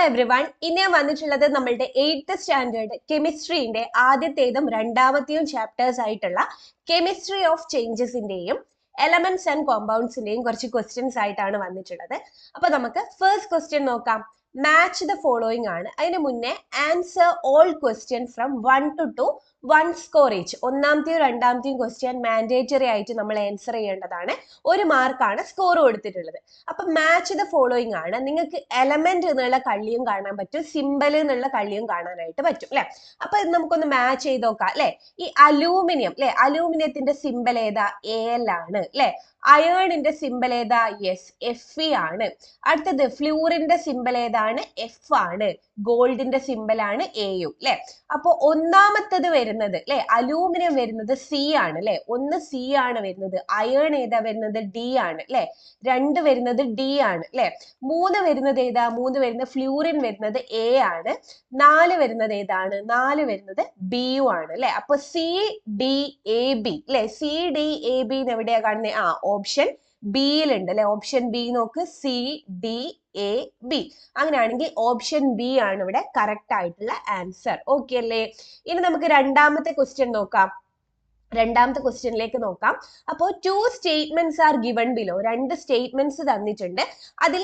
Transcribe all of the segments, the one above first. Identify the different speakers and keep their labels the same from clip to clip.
Speaker 1: Everyone, ഇന്ന് ഞാൻ വന്നിട്ടുള്ളത് നമ്മളുടെ 8th സ്റ്റാൻഡേർഡ് കെമിസ്ട്രീന്റെ ആദ്യത്തേതും രണ്ടാമത്തെയും ചാപ്റ്റേഴ്സ് ആയിട്ടുള്ള കെമിസ്ട്രി ഓഫ് ചേഞ്ചസിന്റെയും എലമെന്റ്സ് ആൻഡ് കോമ്പൗണ്ട്സിന്റെയും കുറച്ച് ക്വസ്റ്റ്യൻസ് ആയിട്ടാണ് വന്നിട്ടുള്ളത്. അപ്പൊ നമുക്ക് ഫസ്റ്റ് ക്വസ്റ്റ്യൻ നോക്കാം. മാച്ച് ദ ഫോളോയിങ് ആണ്. അതിന് മുന്നേ answer all question from 1 to 2, 1 score each. ഒന്നാമത്തെയും രണ്ടാമത്തെയും ക്വസ്റ്റ്യൻ മാൻഡേറ്ററി ആയിട്ട് നമ്മൾ ആൻസർ ചെയ്യേണ്ടതാണ്. 1 മാർക്കാണ് സ്കോർ കൊടുത്തിട്ടുള്ളത്. അപ്പൊ മാച്ച് ദ ഫോളോയിങ് ആണ്. നിങ്ങൾക്ക് എലമെന്റ് എന്നുള്ള കള്ളിയും കാണാൻ പറ്റും, സിമ്പൽ എന്നുള്ള കള്ളിയും കാണാനായിട്ട് പറ്റും അല്ലെ. അപ്പൊ ഇത് നമുക്കൊന്ന് മാച്ച് ചെയ്ത് നോക്കാം അല്ലെ. ഈ അലൂമിനിയം അല്ലെ, അലൂമിനിയത്തിന്റെ സിമ്പൽ ഏതാ? AL ആണ് അല്ലെ. അയേണിന്റെ സിമ്പൽ ഏതാ? യെസ്, Fe ആണ്. അടുത്തത് ഫ്ലൂറിന്റെ സിമ്പൽ ഏതാണ്? F ആണ്. ഗോൾഡിന്റെ സിമ്പൽ ആണ് AU അല്ലെ. അപ്പൊ ഒന്നാമത്തത് വരുന്നത് അല്ലെ, അലൂമിനിയം വരുന്നത് C ആണ് അല്ലെ. 1 C ആണ് വരുന്നത്. അയേൺ ഏതാ വരുന്നത്? D ആണ് അല്ലെ. 2 വരുന്നത് D ആണ് അല്ലെ. 3 വരുന്നത് ഏതാ? 3 വരുന്നത് ഫ്ലൂറിൻ വരുന്നത് A ആണ്. 4 വരുന്നത് ഏതാണ്? 4 വരുന്നത് BU ആണ് അല്ലെ. അപ്പൊ CDAB അല്ലെ. CDAB എവിടെയാ കാണുന്നത്? ഓപ്ഷൻ ബിയിലുണ്ട് അല്ലെ. ഓപ്ഷൻ ബി നോക്ക്, CDAB. അങ്ങനെയാണെങ്കിൽ ഓപ്ഷൻ ബി ആണ് ഇവിടെ കറക്റ്റ് ആയിട്ടുള്ള ആൻസർ. ഓക്കെ അല്ലേ? ഇനി നമുക്ക് രണ്ടാമത്തെ ക്വസ്റ്റ്യൻ നോക്കാം. രണ്ടാമത്തെ ക്വസ്റ്റ്യനിലേക്ക് നോക്കാം. അപ്പോൾ 2 statements are given below. 2 statements തന്നിട്ടുണ്ട്. അതിൽ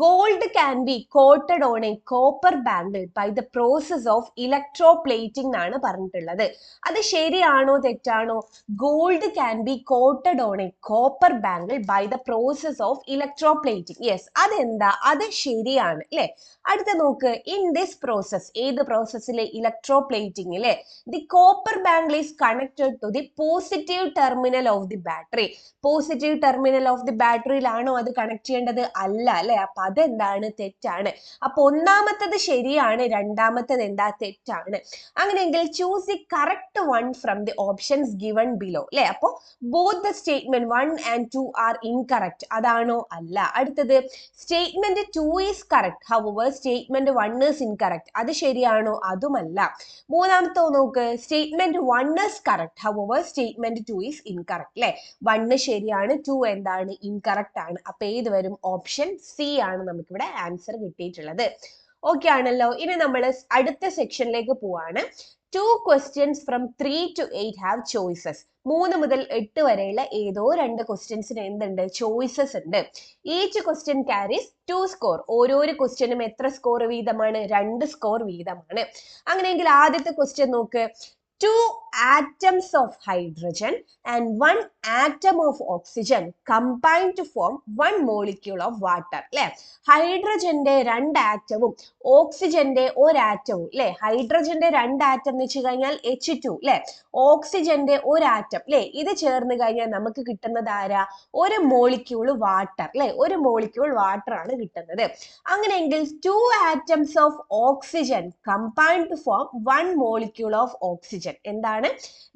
Speaker 1: gold can be coated on a copper bangle by the process of electroplating എന്നാണ് പറഞ്ഞിട്ടുള്ളത്. അത് ശരിയാണോ തെറ്റാണോ? Gold can be coated on a copper bangle by the process of electroplating. Yes, അതെന്താ? അത് ശരിയാണ് അല്ലെ. അടുത്ത നോക്ക്, ഇൻ ദിസ് പ്രോസസ്, ഏത് പ്രോസസ്സിലെ? ഇലക്ട്രോപ്ലേറ്റിംഗിലെ the copper bangle is connected to the positive terminal of the battery. Positive terminal of the ബാറ്ററിയിലാണോ അത് കണക്ട് ചെയ്യേണ്ടത്? അല്ല അല്ലെ. അപ്പൊ അതെന്താണ്? തെറ്റാണ്. അപ്പൊ ഒന്നാമത്തത് ശരിയാണ്, രണ്ടാമത്തത് എന്താ? തെറ്റാണ്. അങ്ങനെയെങ്കിൽ choose the correct one from the options given below അല്ലെ. അപ്പൊ both the statement 1 and 2 are incorrect. അതാണോ? അല്ല. അടുത്തത് statement 2 is correct, however statement 1 is incorrect. അത് ശരിയാണോ? അതുമല്ല. മൂന്നാമത്തെ നോക്ക്, statement 1 is correct, however statement 2 is incorrect അല്ലെ. 1 ശരിയാണ്, 2 എന്താണ്? ഇൻകറക്റ്റ് ആണ്. അപ്പൊ ഏത് വരും? ഓപ്ഷൻ സി ആണ് നമുക്കിവിടെ ആൻസർ കിട്ടിയിട്ടുള്ളത്. ഓക്കെ ആണല്ലോ. ഇനി നമ്മൾ അടുത്ത സെക്ഷനിലേക്ക് പോവാണ്. 2 questions from 3 to 8 have choices. 3 മുതൽ 8 വരെയുള്ള ഏതോ 2 ക്വസ്റ്റ്യൻസിന് എന്തുണ്ട്? ചോയ്സസ് ഉണ്ട്. Each question carries 2 score. ഓരോരോ ക്വസ്റ്റ്യനും എത്ര സ്കോർ വീതമാണ്? 2 സ്കോർ വീതമാണ്. അങ്ങനെയെങ്കിൽ ആദ്യത്തെ ക്വസ്റ്റ്യൻ നോക്ക്. 2 atoms of hydrogen and 1 atom of oxygen combine to form 1 molecule of water അല്ലെ. ഹൈഡ്രജന്റെ 2 ആറ്റവും ഓക്സിജന്റെ 1 ആറ്റവും അല്ലെ. ഹൈഡ്രജന്റെ 2 ആറ്റം എന്ന് വെച്ച് കഴിഞ്ഞാൽ H2 അല്ലെ. ഓക്സിജന്റെ 1 ആറ്റം അല്ലെ. ഇത് ചേർന്ന് കഴിഞ്ഞാൽ നമുക്ക് കിട്ടുന്നത് ആരാ? 1 മോളിക്യൂൾ വാട്ടർ അല്ലെ. 1 മോളിക്യൂൾ വാട്ടർ ആണ് കിട്ടുന്നത്. അങ്ങനെയെങ്കിൽ 2 atoms of oxygen combine to form 1 molecule of oxygen. എന്താണ്?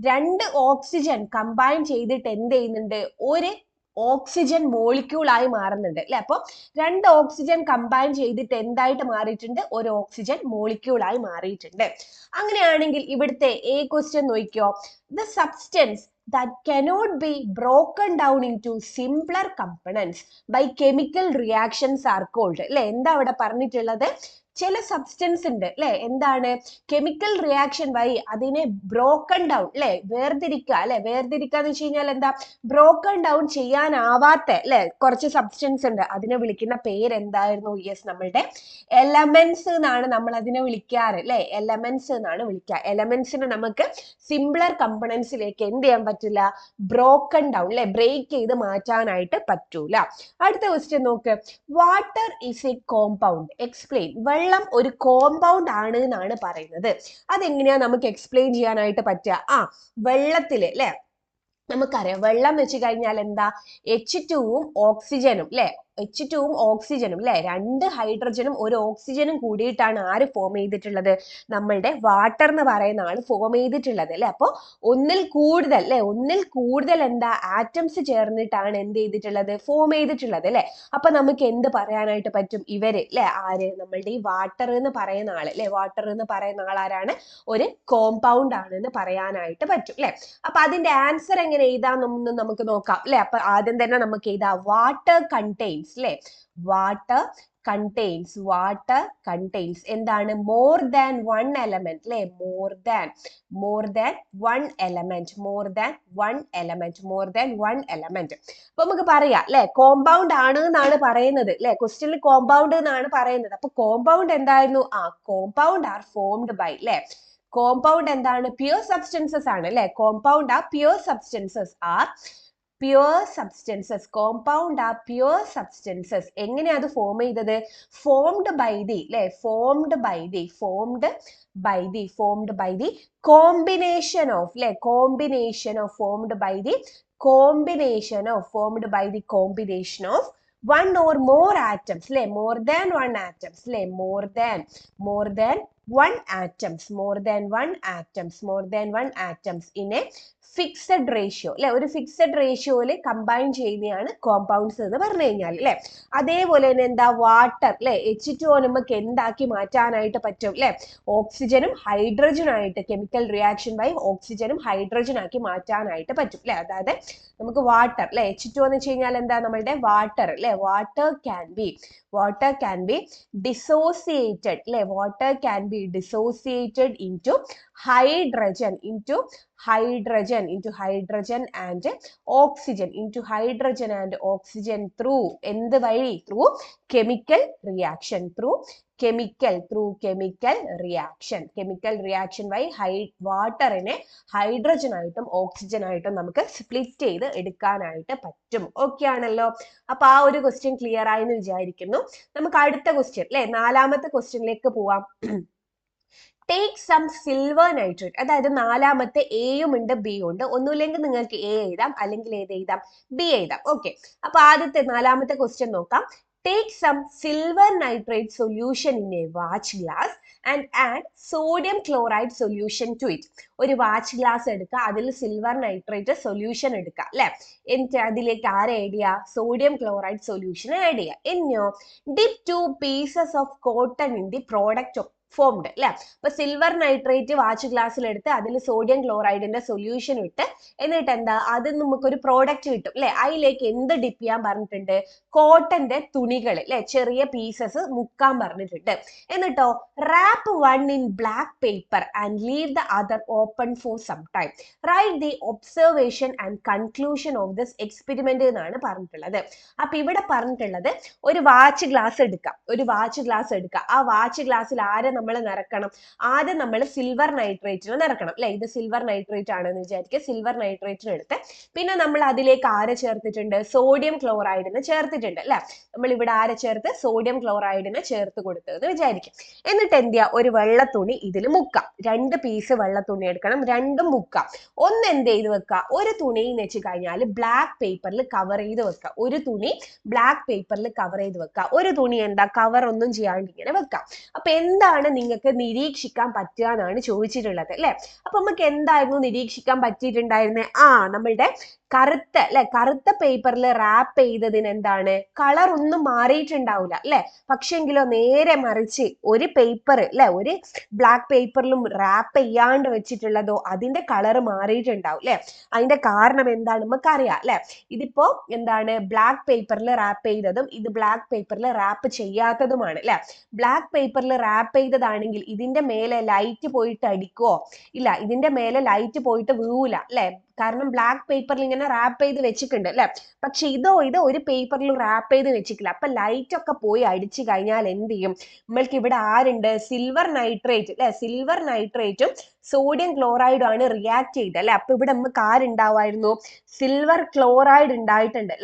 Speaker 1: 2 ഓക്സിജൻ കമ്പൈൻ ചെയ്തിട്ട് എന്ത് ചെയ്യുന്നുണ്ട്? ഒരു ഓക്സിജൻ മോളിക്യൂൾ ആയി മാറുന്നുണ്ട് അല്ലെ. അപ്പൊ 2 ഓക്സിജൻ കമ്പൈൻ ചെയ്തിട്ട് എന്തായിട്ട് മാറിയിട്ടുണ്ട്? ഒരു ഓക്സിജൻ മോളിക്യൂൾ ആയി മാറിയിട്ടുണ്ട്. അങ്ങനെയാണെങ്കിൽ ഇവിടുത്തെ A ക്വസ്റ്റ്യൻ നോക്കിയോ. The substance that cannot be broken down into simpler components by chemical reactions are called അല്ലെ. എന്താ അവിടെ പറഞ്ഞിട്ടുള്ളത്? ചില സബ്സ്റ്റൻസ് ഉണ്ട് അല്ലെ. എന്താണ്? കെമിക്കൽ റിയാക്ഷൻ വഴി അതിനെ ബ്രോക്കൺ ഡൗൺ അല്ലെ, വേർതിരിക്കുക അല്ലെ. വേർതിരിക്കുക എന്ന് വെച്ച് കഴിഞ്ഞാൽ എന്താ? ബ്രോക്കൺ ഡൗൺ ചെയ്യാനാവാത്ത അല്ലെ കുറച്ച് സബ്സ്റ്റൻസ് ഉണ്ട്. അതിനെ വിളിക്കുന്ന പേര് എന്തായിരുന്നു? യെസ്, നമ്മളുടെ എലമെന്റ്സ് എന്നാണ് നമ്മൾ അതിനെ വിളിക്കാറ് അല്ലെ. എലമെന്റ്സ് എന്നാണ് വിളിക്കുക. എലമെന്റ്സിന് നമുക്ക് സിംപ്ലർ കമ്പണൻസിലേക്ക് എന്ത് ചെയ്യാൻ പറ്റില്ല? ബ്രോക്കൺ ഡൗൺ അല്ലെ, ബ്രേക്ക് ചെയ്ത് മാറ്റാനായിട്ട് പറ്റൂല. അടുത്ത ക്വസ്റ്റ്യൻ നോക്ക്. Water is A compound, explain. വെള്ളം ഒരു കോമ്പൗണ്ട് ആണ് എന്നാണ് പറയുന്നത്. അതെങ്ങനെയാ നമുക്ക് എക്സ്പ്ലെയിൻ ചെയ്യാനായിട്ട് പറ്റുക? വെള്ളത്തില് അല്ലെ, നമുക്കറിയാം വെള്ളം എന്ന് വെച്ച് കഴിഞ്ഞാൽ എന്താ? H2ഉം ഓക്സിജനും അല്ലെ. H2ഉം ഓക്സിജനും അല്ലെ. 2 ഹൈഡ്രജനും 1 ഓക്സിജനും കൂടിയിട്ടാണ് ആര് ഫോം ചെയ്തിട്ടുള്ളത്? നമ്മളുടെ വാട്ടർ എന്ന് പറയുന്ന ആള് ഫോം ചെയ്തിട്ടുള്ളത് അല്ലെ. അപ്പൊ ഒന്നിൽ കൂടുതൽ അല്ലെ, ഒന്നിൽ കൂടുതൽ എന്താ? ആറ്റംസ് ചേർന്നിട്ടാണ് എന്ത് ചെയ്തിട്ടുള്ളത്? ഫോം ചെയ്തിട്ടുള്ളത് അല്ലെ. അപ്പൊ നമുക്ക് എന്ത് പറയാനായിട്ട് പറ്റും? ഇവര് അല്ലെ, ആര്? നമ്മളുടെ ഈ വാട്ടർ എന്ന് പറയുന്ന ആള് അല്ലെ. വാട്ടർ എന്ന് പറയുന്ന ആളാരാണ്? ഒരു കോമ്പൗണ്ട് ആണ് എന്ന് പറയാനായിട്ട് പറ്റും അല്ലെ. അപ്പൊ അതിന്റെ ആൻസർ എങ്ങനെ എഴുതാമെന്ന് നമുക്ക് നോക്കാം അല്ലെ. അപ്പൊ ആദ്യം തന്നെ നമുക്ക് എഴുതാം. വാട്ടർ കണ്ടെയ്ൻസ് അല്ലെ. വാട്ടർ കണ്ടെയ്ൻസ് വാട്ടർ കണ്ടെയ്ൻസ് എന്താണ് മോർ ദാൻ വൺ എലമെന്റ് അല്ലെ മോർ ദാൻ വൺ എലമെന്റ് അപ്പൊ നമുക്ക് പറയാം അല്ലെ കോമ്പൗണ്ട് ആണ് എന്നാണ് പറയുന്നത് അല്ലെ ക്വസ്റ്റ്യനിൽ കോമ്പൗണ്ട് എന്നാണ് പറയുന്നത് അപ്പൊ കോമ്പൗണ്ട് എന്തായിരുന്നു കോമ്പൗണ്ട് ആർ ഫോംഡ് ബൈ അല്ലെ കോമ്പൗണ്ട് എന്താണ് പ്യുവർ സബ്സ്റ്റൻസസ് ആണ് അല്ലെ compound are pure substances compound are pure substances എങ്ങനെയാ അത് ഫോം ചെയ്തത് formed by the combination of one or more atoms more than one atoms in a fixed ratio ഒരു fixed റേഷ്യോയിൽ combine ചെയ്യുന്നതാണ് compounds എന്ന് പറഞ്ഞു കഴിഞ്ഞാൽ അല്ലെ അതേപോലെ തന്നെ എന്താ വാട്ടർ അല്ലെ H2O നമുക്ക് എന്താക്കി മാറ്റാനായിട്ട് പറ്റും അല്ലെ ഓക്സിജനും ഹൈഡ്രജനും ആയിട്ട് കെമിക്കൽ റിയാക്ഷൻ വഴി ഓക്സിജനും ഹൈഡ്രജൻ ആക്കി മാറ്റാനായിട്ട് പറ്റും അല്ലെ അതായത് നമുക്ക് വാട്ടർ അല്ലെ H2O എന്ന് വെച്ച് കഴിഞ്ഞാൽ എന്താ നമ്മളുടെ വാട്ടർ അല്ലെ വാട്ടർ can be dissociated അല്ലെ water can be dissociated into hydrogen and oxygen through എന്ത് വഴി through chemical reaction വഴി വാട്ടറിനെ ഹൈഡ്രജൻ ആയിട്ടും ഓക്സിജൻ ആയിട്ടും നമുക്ക് സ്പ്ലിറ്റ് ചെയ്ത് എടുക്കാനായിട്ട് പറ്റും ഓക്കെ ആണല്ലോ അപ്പൊ ആ ഒരു ക്വസ്റ്റ്യൻ ക്ലിയർ ആയി എന്ന് വിചാരിക്കുന്നു നമുക്ക് അടുത്ത ക്വസ്റ്റ്യൻ അല്ലെ നാലാമത്തെ ക്വസ്റ്റ്യനിലേക്ക് പോവാം ടേക്ക് സം സിൽവർ നൈട്രേറ്റ് അതായത് നാലാമത്തെ എയും ഉണ്ട് ബിയും ഉണ്ട് ഒന്നുമില്ലെങ്കിൽ നിങ്ങൾക്ക് എ എഴുതാം അല്ലെങ്കിൽ ഏത് എഴുതാം ബി എഴുതാം ഓക്കെ അപ്പൊ ആദ്യത്തെ നാലാമത്തെ ക്വസ്റ്റ്യൻ നോക്കാം Take some silver nitrate solution in a watch glass and add sodium chloride solution to it. ഒരു വാച്ച് ഗ്ലാസ് എടുക്കുക അതിൽ സിൽവർ നൈട്രേറ്റ് സൊല്യൂഷൻ എടുക്കുക അല്ലെ എന്നിട്ട് അതിലേക്ക് ആരെ ആഡ് ചെയ്യുക സോഡിയം ക്ലോറൈഡ് സൊല്യൂഷൻ ആഡ് ചെയ്യുക എന്നോ dip 2 pieces of cotton in the product of formed അല്ലെ അപ്പൊ സിൽവർ നൈട്രേറ്റ് വാച്ച് ഗ്ലാസ്സിൽ എടുത്ത് അതിൽ സോഡിയം ക്ലോറൈഡിന്റെ സൊല്യൂഷൻ ഇട്ട് എന്നിട്ട് എന്താ അത് നമുക്കൊരു പ്രോഡക്റ്റ് കിട്ടും അല്ലെ അതിലേക്ക് എന്ത് ഡിപ്പ് ചെയ്യാൻ പറഞ്ഞിട്ടുണ്ട് കോട്ടന്റെ തുണികൾ അല്ലെ ചെറിയ പീസസ് മുക്കാൻ പറഞ്ഞിട്ടുണ്ട് എന്നിട്ടോ wrap one in black paper and leave the other open for some time write the observation and conclusion of this experiment എന്നാണ് പറഞ്ഞിട്ടുള്ളത് അപ്പൊ ഇവിടെ പറഞ്ഞിട്ടുള്ളത് ഒരു വാച്ച് ഗ്ലാസ് എടുക്കാം ആ വാച്ച് ഗ്ലാസ്സിൽ ആരെ നമ്മൾ നിറക്കണം ആദ്യം നമ്മൾ സിൽവർ നൈട്രേറ്റിനെ നിറക്കണം അല്ലെ ഇത് സിൽവർ നൈട്രേറ്റ് ആണെന്ന് വിചാരിക്കുക സിൽവർ നൈട്രേറ്റിന് എടുത്ത് പിന്നെ നമ്മൾ അതിലേക്ക് ആരെ ചേർത്തിട്ടുണ്ട് സോഡിയം ക്ലോറൈഡിനെ ചേർത്തിട്ടുണ്ട് അല്ലെ നമ്മൾ ഇവിടെ ആരെ ചേർത്ത് സോഡിയം ക്ലോറൈഡിനെ ചേർത്ത് കൊടുത്തതെന്ന് വിചാരിക്കും എന്നിട്ട് എന്ത് ചെയ്യുക ഒരു വെള്ള തുണി ഇതിൽ മുക്കാം 2 പീസ് വെള്ള തുണി എടുക്കണം രണ്ടും മുക്കാം ഒന്ന് എന്ത് ചെയ്ത് വെക്കുക ഒരു തുണി എന്ന് വെച്ച് കഴിഞ്ഞാൽ ബ്ലാക്ക് പേപ്പറിൽ കവർ ചെയ്ത് വെക്കുക ഒരു തുണി ബ്ലാക്ക് പേപ്പറിൽ കവർ ചെയ്ത് വെക്കുക ഒരു തുണി എന്താ കവർ ഒന്നും ചെയ്യാണ്ട് ഇങ്ങനെ വെക്കാം അപ്പൊ എന്താണ് നിങ്ങൾക്ക് നിരീക്ഷിക്കാൻ പറ്റുക എന്നാണ് ചോദിച്ചിട്ടുള്ളത് അല്ലെ അപ്പൊ നമുക്ക് എന്തായിരുന്നു നിരീക്ഷിക്കാൻ പറ്റിയിട്ടുണ്ടായിരുന്നത് നമ്മളുടെ കറുത്ത പേപ്പറിൽ റാപ്പ് ചെയ്തതിന് എന്താണ് കളർ ഒന്നും മാറിയിട്ടുണ്ടാവില്ല അല്ലെ പക്ഷെങ്കിലോ നേരെ മറിച്ച് ഒരു പേപ്പർ അല്ലെ ഒരു ബ്ലാക്ക് പേപ്പറിലും റാപ്പ് ചെയ്യാണ്ട് വെച്ചിട്ടുള്ളതോ അതിന്റെ കളർ മാറിയിട്ടുണ്ടാവും അല്ലെ അതിന്റെ കാരണം എന്താണ് നമുക്കറിയാം അല്ലെ ഇതിപ്പോ എന്താണ് ബ്ലാക്ക് പേപ്പറിൽ റാപ്പ് ചെയ്തതും ഇത് ബ്ലാക്ക് പേപ്പറിൽ റാപ്പ് ചെയ്യാത്തതുമാണ് അല്ലെ ബ്ലാക്ക് പേപ്പറിൽ റാപ്പ് ചെയ്തതാണെങ്കിൽ ഇതിന്റെ മേലെ ലൈറ്റ് പോയിട്ട് അടിക്കോ ഇല്ല ഇതിന്റെ മേലെ ലൈറ്റ് പോയിട്ട് വീഴൂല അല്ലെ കാരണം ബ്ലാക്ക് പേപ്പറിൽ ഇങ്ങനെ റാപ്പ് ചെയ്ത് വെച്ചിട്ടുണ്ട് അല്ലെ പക്ഷെ ഇത് ഒരു പേപ്പറിൽ റാപ്പ് ചെയ്ത് വെച്ചിട്ടില്ല അപ്പൊ ലൈറ്റ് ഒക്കെ പോയി അടിച്ചു കഴിഞ്ഞാൽ എന്ത് ചെയ്യും നമ്മൾക്ക് ഇവിടെ ആരുണ്ട് സിൽവർ നൈട്രേറ്റ് അല്ലെ സിൽവർ നൈട്രേറ്റും സോഡിയം ക്ലോറൈഡും ആണ് റിയാക്ട് ചെയ്തത് അല്ലെ അപ്പൊ ഇവിടെ നമുക്ക് ആരുണ്ടാവായിരുന്നു സിൽവർ ക്ലോറൈഡ് ഉണ്ടായിട്ടുണ്ട്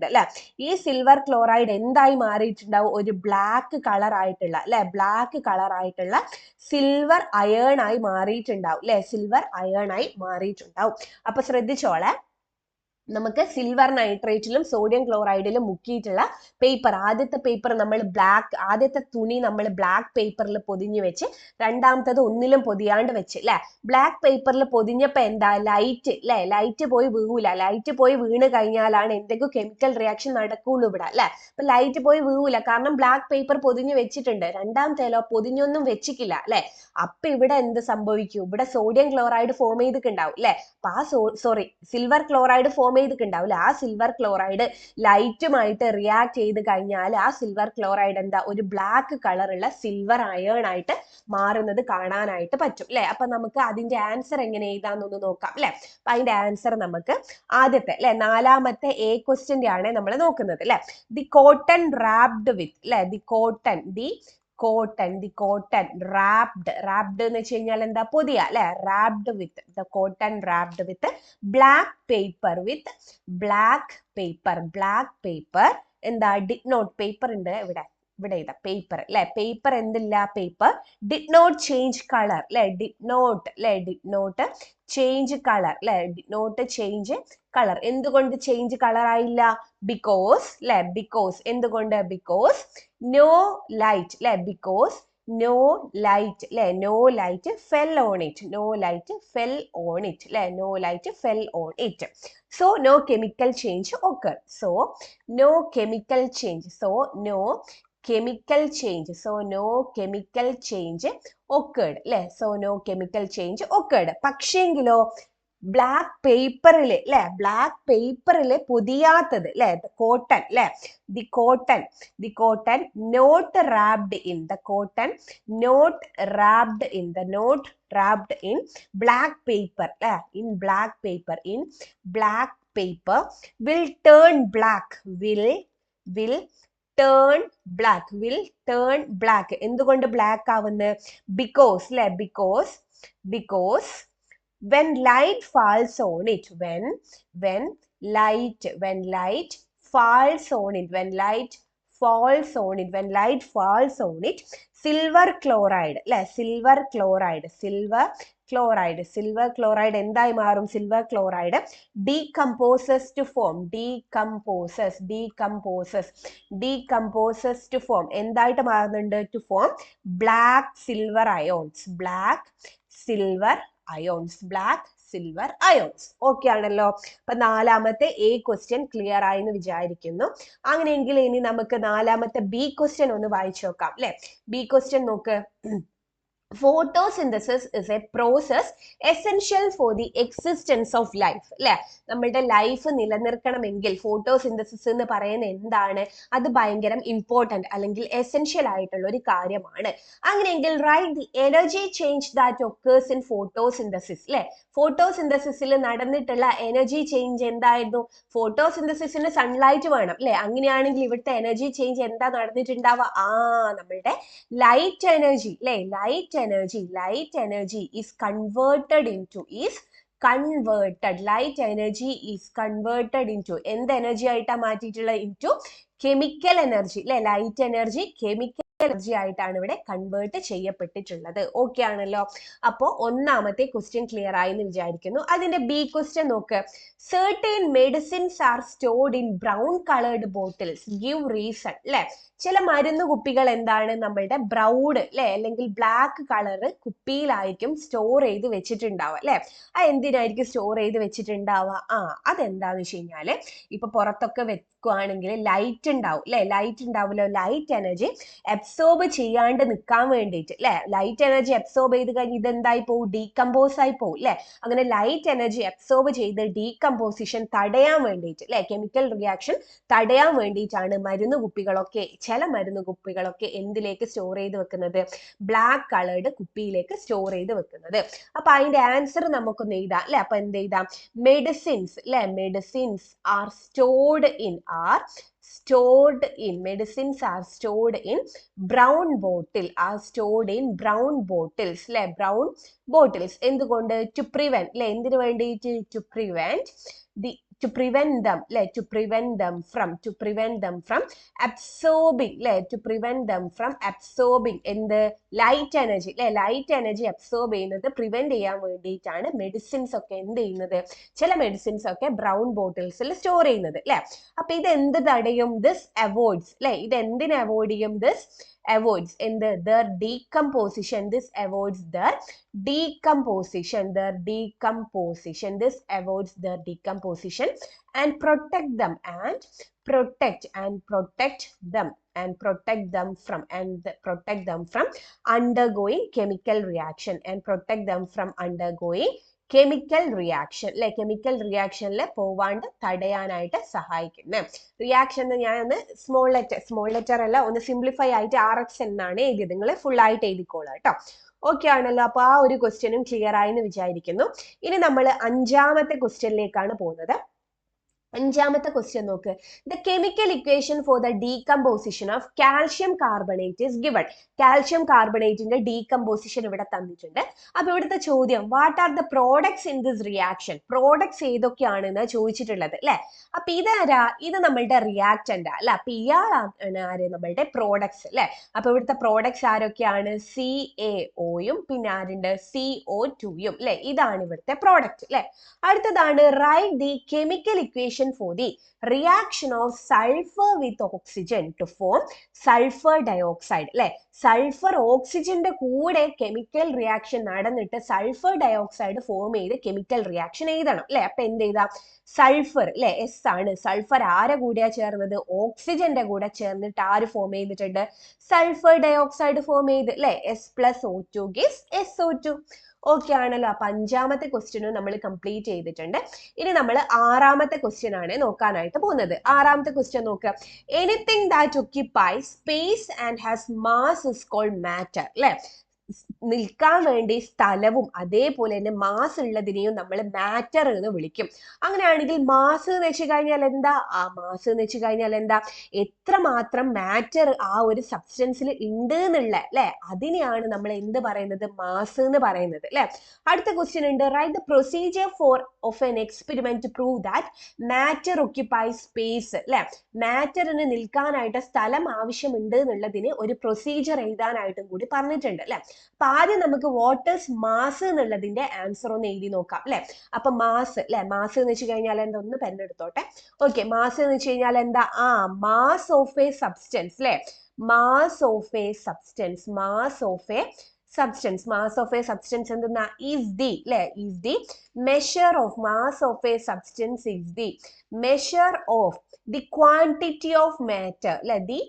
Speaker 1: അല്ലെ ഈ സിൽവർ ക്ലോറൈഡ് എന്തായി മാറിയിട്ടുണ്ടാവും ഒരു ബ്ലാക്ക് കളർ ആയിട്ടുള്ള അല്ലെ സിൽവർ അയേൺ ആയി മാറിയിട്ടുണ്ടാവും അല്ലെ അപ്പൊ ശ്രദ്ധിച്ചോളെ നമുക്ക് സിൽവർ നൈട്രേറ്റിലും സോഡിയം ക്ലോറൈഡിലും മുക്കിയിട്ടുള്ള പേപ്പർ ആദ്യത്തെ തുണി നമ്മൾ ബ്ലാക്ക് പേപ്പറിൽ പൊതിഞ്ഞു വെച്ച് രണ്ടാമത്തത് ഒന്നിലും പൊതിയാണ്ട് വെച്ച് അല്ലെ ബ്ലാക്ക് പേപ്പറിൽ പൊതിഞ്ഞപ്പോ എന്താ ലൈറ്റ് പോയി വീഴൂല ലൈറ്റ് പോയി വീണ് കഴിഞ്ഞാലാണ് എന്തെങ്കിലും കെമിക്കൽ റിയാക്ഷൻ നടക്കുള്ളൂ ഇവിടെ അല്ലെ അപ്പൊ ലൈറ്റ് പോയി വീഴൂല കാരണം ബ്ലാക്ക് പേപ്പർ പൊതിഞ്ഞു വെച്ചിട്ടുണ്ട് രണ്ടാമത്തേലോ പൊതിഞ്ഞൊന്നും വെച്ചിട്ടില്ല അല്ലെ അപ്പൊ ഇവിടെ എന്ത് സംഭവിക്കും ഇവിടെ സോഡിയം ക്ലോറൈഡ് ഫോം ചെയ്തിട്ടുണ്ടാവും അല്ലെ അപ്പൊ സിൽവർ ക്ലോറൈഡ് ഫോം ഫോം ചെയ്തിട്ടുണ്ടാവില്ല, ആ സിൽവർ ക്ലോറൈഡ് ലൈറ്റുമായിട്ട് റിയാക്ട് ചെയ്ത് കഴിഞ്ഞാൽ ആ സിൽവർ ക്ലോറൈഡ് എന്താ ഒരു ബ്ലാക്ക് കളറുള്ള സിൽവർ അയേൺ ആയിട്ട് മാറുന്നത് കാണാനായിട്ട് പറ്റും അല്ലെ. അപ്പൊ നമുക്ക് അതിന്റെ ആൻസർ എങ്ങനെ എഴുതാന്നൊന്ന് നോക്കാം അല്ലെ. അപ്പൊ അതിന്റെ ആൻസർ നമുക്ക് ആദ്യത്തെ അല്ലെ നാലാമത്തെ എ ക്വസ്റ്റ്യന്റെ ആണ് നമ്മൾ നോക്കുന്നത് അല്ലെ. ദി കോട്ടൺ റാപ്ഡ് വിത്ത് അല്ലെ, ദി കോട്ടൺ റാപ്ഡ് എന്ന് വെച്ച് കഴിഞ്ഞാൽ എന്താ പൊതിയ അല്ലെ. Wrapped with the cotton wrapped with black paper എന്താ ഡിഡ് നോട്ട് പേപ്പർ ഉണ്ട് ഇവിടെ ഇതാ പേപ്പർ അല്ലെ. പേപ്പർ എന്തില്ല, paper did not change colour അല്ലെ, ഡിഡ് നോട്ട് ചേഞ്ച് കളർ അല്ലെ, ഡിഡ് നോട്ട് ചേഞ്ച് കളർ. എന്തുകൊണ്ട് ചേഞ്ച് കളർ ആയില്ല, ബിക്കോസ് അല്ലെ, ബിക്കോസ് എന്തുകൊണ്ട്, ബിക്കോസ് നോ ലൈറ്റ് അല്ലെ, ബിക്കോസ് no light അല്ലെ, no light fell on it അല്ലെ, no light fell on it. So no chemical change occurred. No chemical change occurred അല്ലെ. No chemical change occurred. പക്ഷേങ്കിലോ black പേപ്പറില് അല്ലെ, black പേപ്പറില് പൊതിയാത്തത് അല്ലെ, കോട്ടൺ അല്ലെ, the cotton not wrapped in black paper അല്ലെ, in black paper will turn black. എന്തുകൊണ്ട് ബ്ലാക്ക് ആവുന്നത്, ബിക്കോസ് അല്ലെ, because when light falls on it when light falls on it silver chloride എന്തായി മാറും, silver chloride decomposes to form എന്തായിട്ട് മാറുന്നുണ്ട്, to form black silver ions. Okay ആണല്ലോ. അപ്പൊ നാലാമത്തെ എ ക്വസ്റ്റ്യൻ ക്ലിയർ ആയി എന്ന് വിചാരിക്കുന്നു. അങ്ങനെയെങ്കിൽ ഇനി നമുക്ക് നാലാമത്തെ ബി ക്വസ്റ്റ്യൻ ഒന്ന് വായിച്ചു നോക്കാം അല്ലെ. ബി ക്വസ്റ്റ്യൻ നോക്ക്. photosynthesis is a process essential for the existence of life അല്ലെ. നമ്മളുടെ ലൈഫ് നിലനിർത്തണമെങ്കിൽ ഫോട്ടോസിന്തസിസ് എന്ന് പറയുന്നത് എന്താണ്, അത് ഭയങ്കര ഇമ്പോർട്ടന്റ് അല്ലെങ്കിൽ എസെൻഷ്യൽ ആയിട്ടുള്ള ഒരു കാര്യമാണ്. അങ്ങനെയെങ്കിൽ write the energy change that occurs in photosynthesis അല്ലെ. ഫോട്ടോസിന്തസിസിൽ നടന്നിട്ടുള്ള എനർജി ചേഞ്ച് എന്തായിരുന്നു, ഫോട്ടോസിന്തസിസിന് സൺലൈറ്റ് വേണം അല്ലെ. അങ്ങനെയാണെങ്കിൽ ഇവിടുത്തെ എനർജി ചേഞ്ച് എന്താ നടന്നിട്ടുണ്ടാവുക, നമ്മളുടെ ലൈറ്റ് എനർജി അല്ലെ, light energy is converted into എന്ത് എനർജി ആയിട്ടാ മാറ്റിയിട്ടുള്ള, into chemical energy അല്ലെ. ലൈറ്റ് എനർജി കെമിക്കൽ എനർജി ആയിട്ടാണ് ഇവിടെ കൺവേർട്ട് ചെയ്യപ്പെട്ടിട്ടുള്ളത്. ഓക്കെ ആണല്ലോ. അപ്പോ ഒന്നാമത്തെ ക്വസ്റ്റ്യൻ ക്ലിയർ ആയി എന്ന് വിചാരിക്കുന്നു. അതിന്റെ ബി ക്വസ്റ്റ്യൻ നോക്ക്. certain medicines are stored in brown colored bottles, give reason അല്ലെ. ചില മരുന്ന് കുപ്പികൾ എന്താണ് നമ്മളുടെ ബ്രൗൺ അല്ലെ അല്ലെങ്കിൽ ബ്ലാക്ക് കളറ് കുപ്പിയിലായിരിക്കും സ്റ്റോർ ചെയ്ത് വെച്ചിട്ടുണ്ടാവുക അല്ലെ. എന്തിനായിരിക്കും സ്റ്റോർ ചെയ്ത് വെച്ചിട്ടുണ്ടാവുക, അതെന്താന്ന് വെച്ച് കഴിഞ്ഞാല് ഇപ്പൊ പുറത്തൊക്കെ വെക്കുവാണെങ്കിൽ ലൈറ്റ് ഉണ്ടാവും അല്ലെ, ലൈറ്റ് ഉണ്ടാവുമല്ലോ, ലൈറ്റ് എനർജി അബ്സോർബ് ചെയ്യാണ്ട് നിൽക്കാൻ വേണ്ടിയിട്ട് അല്ലെ. ലൈറ്റ് എനർജി അബ്സോർബ് ചെയ്ത് കഴിഞ്ഞ് ഇതെന്തായി പോകും, ഡീകമ്പോസ് ആയി പോകും അല്ലെ. അങ്ങനെ ലൈറ്റ് എനർജി അബ്സോർബ് ചെയ്ത് ഡീകമ്പോസിഷൻ തടയാൻ വേണ്ടിയിട്ട് അല്ലെ, കെമിക്കൽ റിയാക്ഷൻ തടയാൻ വേണ്ടിയിട്ടാണ് മരുന്ന് കുപ്പികളൊക്കെ, ചില മരുന്ന് കുപ്പികളൊക്കെ എന്തിലേക്ക് സ്റ്റോർ ചെയ്ത് വെക്കുന്നത്, ബ്ലാക്ക് കളേർഡ് കുപ്പിയിലേക്ക് സ്റ്റോർ ചെയ്ത് വെക്കുന്നത്. അപ്പൊ അതിന്റെ ആൻസർ നമുക്കൊന്ന് എഴുതാം അല്ലെ. അപ്പൊ എന്ത് എഴുതാം, മെഡിസിൻസ് അല്ലെ, medicines are stored in brown bottles അല്ലെ, brown bottles. എന്തുകൊണ്ട്, to prevent അല്ലെ, എന്തിനു വേണ്ടിയിട്ട്, to prevent them from absorbing എന്ത്, ലൈറ്റ് എനർജി അല്ലെ. ലൈറ്റ് എനർജി അബ്സോർബ് ചെയ്യുന്നത് പ്രിവെന്റ് ചെയ്യാൻ വേണ്ടിയിട്ടാണ് മെഡിസിൻസ് ഒക്കെ എന്ത് ചെയ്യുന്നത്, ചില മെഡിസിൻസ് ഒക്കെ ബ്രൗൺ ബോട്ടിൽസിൽ സ്റ്റോർ ചെയ്യുന്നത് അല്ലെ. അപ്പൊ ഇത് എന്ത് തടയും, ദിസ് അവോയ്ഡ്സ് അല്ലെ. ഇത് എന്തിനെ അവോയ്ഡ് ചെയ്യും, ദിസ് avoids എന്ത്, their decomposition. This avoids their decomposition. This avoids their decomposition and protect them from undergoing chemical reaction chemical reaction അല്ലെ, കെമിക്കൽ റിയാക്ഷനിൽ പോവാണ്ട് തടയാനായിട്ട് സഹായിക്കുന്നത്. റിയാക്ഷൻ ഞാൻ ഒന്ന് സ്മോൾ ലെറ്റർ അല്ല, ഒന്ന് സിംപ്ലിഫൈ ആയിട്ട് RX എന്നാണ് എഴുതിയത്. നിങ്ങൾ ഫുൾ ആയിട്ട് എഴുതിക്കോളാം കേട്ടോ. ഓക്കെ ആണല്ലോ. അപ്പൊ ആ ഒരു ക്വസ്റ്റ്യനും ക്ലിയർ ആയി എന്ന് വിചാരിക്കുന്നു. ഇനി നമ്മൾ 5ാമത്തെ ക്വസ്റ്റ്യനിലേക്കാണ് പോകുന്നത്. 5ാമത്തെ ക്വസ്റ്റ്യൻ നോക്ക്. The chemical equation for the decomposition of calcium carbonate is given. Calcium കാർബണേറ്റിന്റെ ഡീകമ്പോസിഷൻ ഇവിടെ തന്നിട്ടുണ്ട്. അപ്പൊ ഇവിടുത്തെ ചോദ്യം, what are the products in this reaction? Products ഏതൊക്കെയാണെന്ന് ചോദിച്ചിട്ടുള്ളത് അല്ലെ. അപ്പൊ ഇതാരാ? ഇത് നമ്മളുടെ റിയാക്ടന്റ് അല്ല. അപ്പൊ ഇയാളാണ് ആര്? നമ്മളുടെ പ്രോഡക്ട്സ് അല്ലെ. അപ്പൊ ഇവിടുത്തെ പ്രോഡക്ട്സ് ആരൊക്കെയാണ്? CaOയും പിന്നെ ആരുണ്ട്? CO2യും അല്ലെ. ഇതാണ് ഇവിടുത്തെ പ്രോഡക്റ്റ് അല്ലെ. അടുത്തതാണ് write the chemical equation for the reaction of sulfur with oxygen to form sulfur dioxide അല്ലെ. സൾഫർ ഓക്സിജന്റെ കൂടെ കെമിക്കൽ റിയാക്ഷൻ നടന്നിട്ട് സൾഫർ ഡയോക്സൈഡ് ഫോം ചെയ്ത് കെമിക്കൽ റിയാക്ഷൻ എഴുതണം അല്ലെ. അപ്പൊ എന്ത് ചെയ്താ? സൾഫർ അല്ലെ, S ആണ്. സൾഫർ ആരെ കൂടെയാ ചേർന്നത്? ഓക്സിജന്റെ കൂടെ ചേർന്നിട്ട് ആര് ഫോം ചെയ്തിട്ടുണ്ട്? സൾഫർ ഡയോക്സൈഡ് ഫോം ചെയ്ത് അല്ലെ. S+O2 gives SO2. ഓക്കെ ആണല്ലോ. അപ്പൊ 5ാമത്തെ ക്വസ്റ്റ്യനും നമ്മൾ കംപ്ലീറ്റ് ചെയ്തിട്ടുണ്ട്. ഇനി നമ്മൾ 6ാമത്തെ ക്വസ്റ്റ്യൻ ആണ് നോക്കാനായിട്ട് പോകുന്നത്. 6ാമത്തെ ക്വസ്റ്റ്യൻ നോക്കുക. Anything that occupies space and has mass is called matter അല്ലെ. നിൽക്കാൻ വേണ്ടി സ്ഥലവും അതേപോലെ തന്നെ മാസ് ഉള്ളതിനെയും നമ്മൾ മാറ്റർ എന്ന് വിളിക്കും. അങ്ങനെയാണെങ്കിൽ മാസ് എന്ന് വെച്ച് കഴിഞ്ഞാൽ എന്താ? മാസ് എന്ന് വെച്ച് കഴിഞ്ഞാൽ എന്താ? എത്രമാത്രം മാറ്റർ ആ ഒരു സബ്സ്റ്റൻസിൽ ഉണ്ട് എന്നുള്ള അല്ലെ, അതിനെയാണ് നമ്മൾ എന്ത് പറയുന്നത്? മാസ് എന്ന് പറയുന്നത് അല്ലെ. അടുത്ത ക്വസ്റ്റ്യൻ ഉണ്ട്. Write the procedure for of an experiment to prove that matter occupies space അല്ലെ. മാറ്ററിന് നിൽക്കാനായിട്ട് സ്ഥലം ആവശ്യമുണ്ട് എന്നുള്ളതിന് ഒരു പ്രൊസീജിയർ എഴുതാനായിട്ടും കൂടി പറഞ്ഞിട്ടുണ്ട് അല്ലെ. അപ്പൊ ആദ്യം നമുക്ക് വാട്ടേഴ്സ് മാസ് എന്നുള്ളതിന്റെ ആൻസർ ഒന്ന് എഴുതി നോക്കാം അല്ലെ. അപ്പൊ മാസ് അല്ലെ, മാസ് എന്ന് വെച്ച് കഴിഞ്ഞാൽ എന്താ? ഒന്ന് പെണ്ണെടുത്തോട്ടെ. ഓക്കെ, മാസ് എന്ന് വെച്ച് കഴിഞ്ഞാൽ എന്താ? മാസ് ഓഫ് എ സബ്സ്റ്റൻസ് അല്ലെ. Mass of A substance, mass of A substance, mass of a substance എന്തെന്നാ? is the അല്ലെ, is the measure of mass of a substance is the measure of the quantity of matter അല്ലെ. the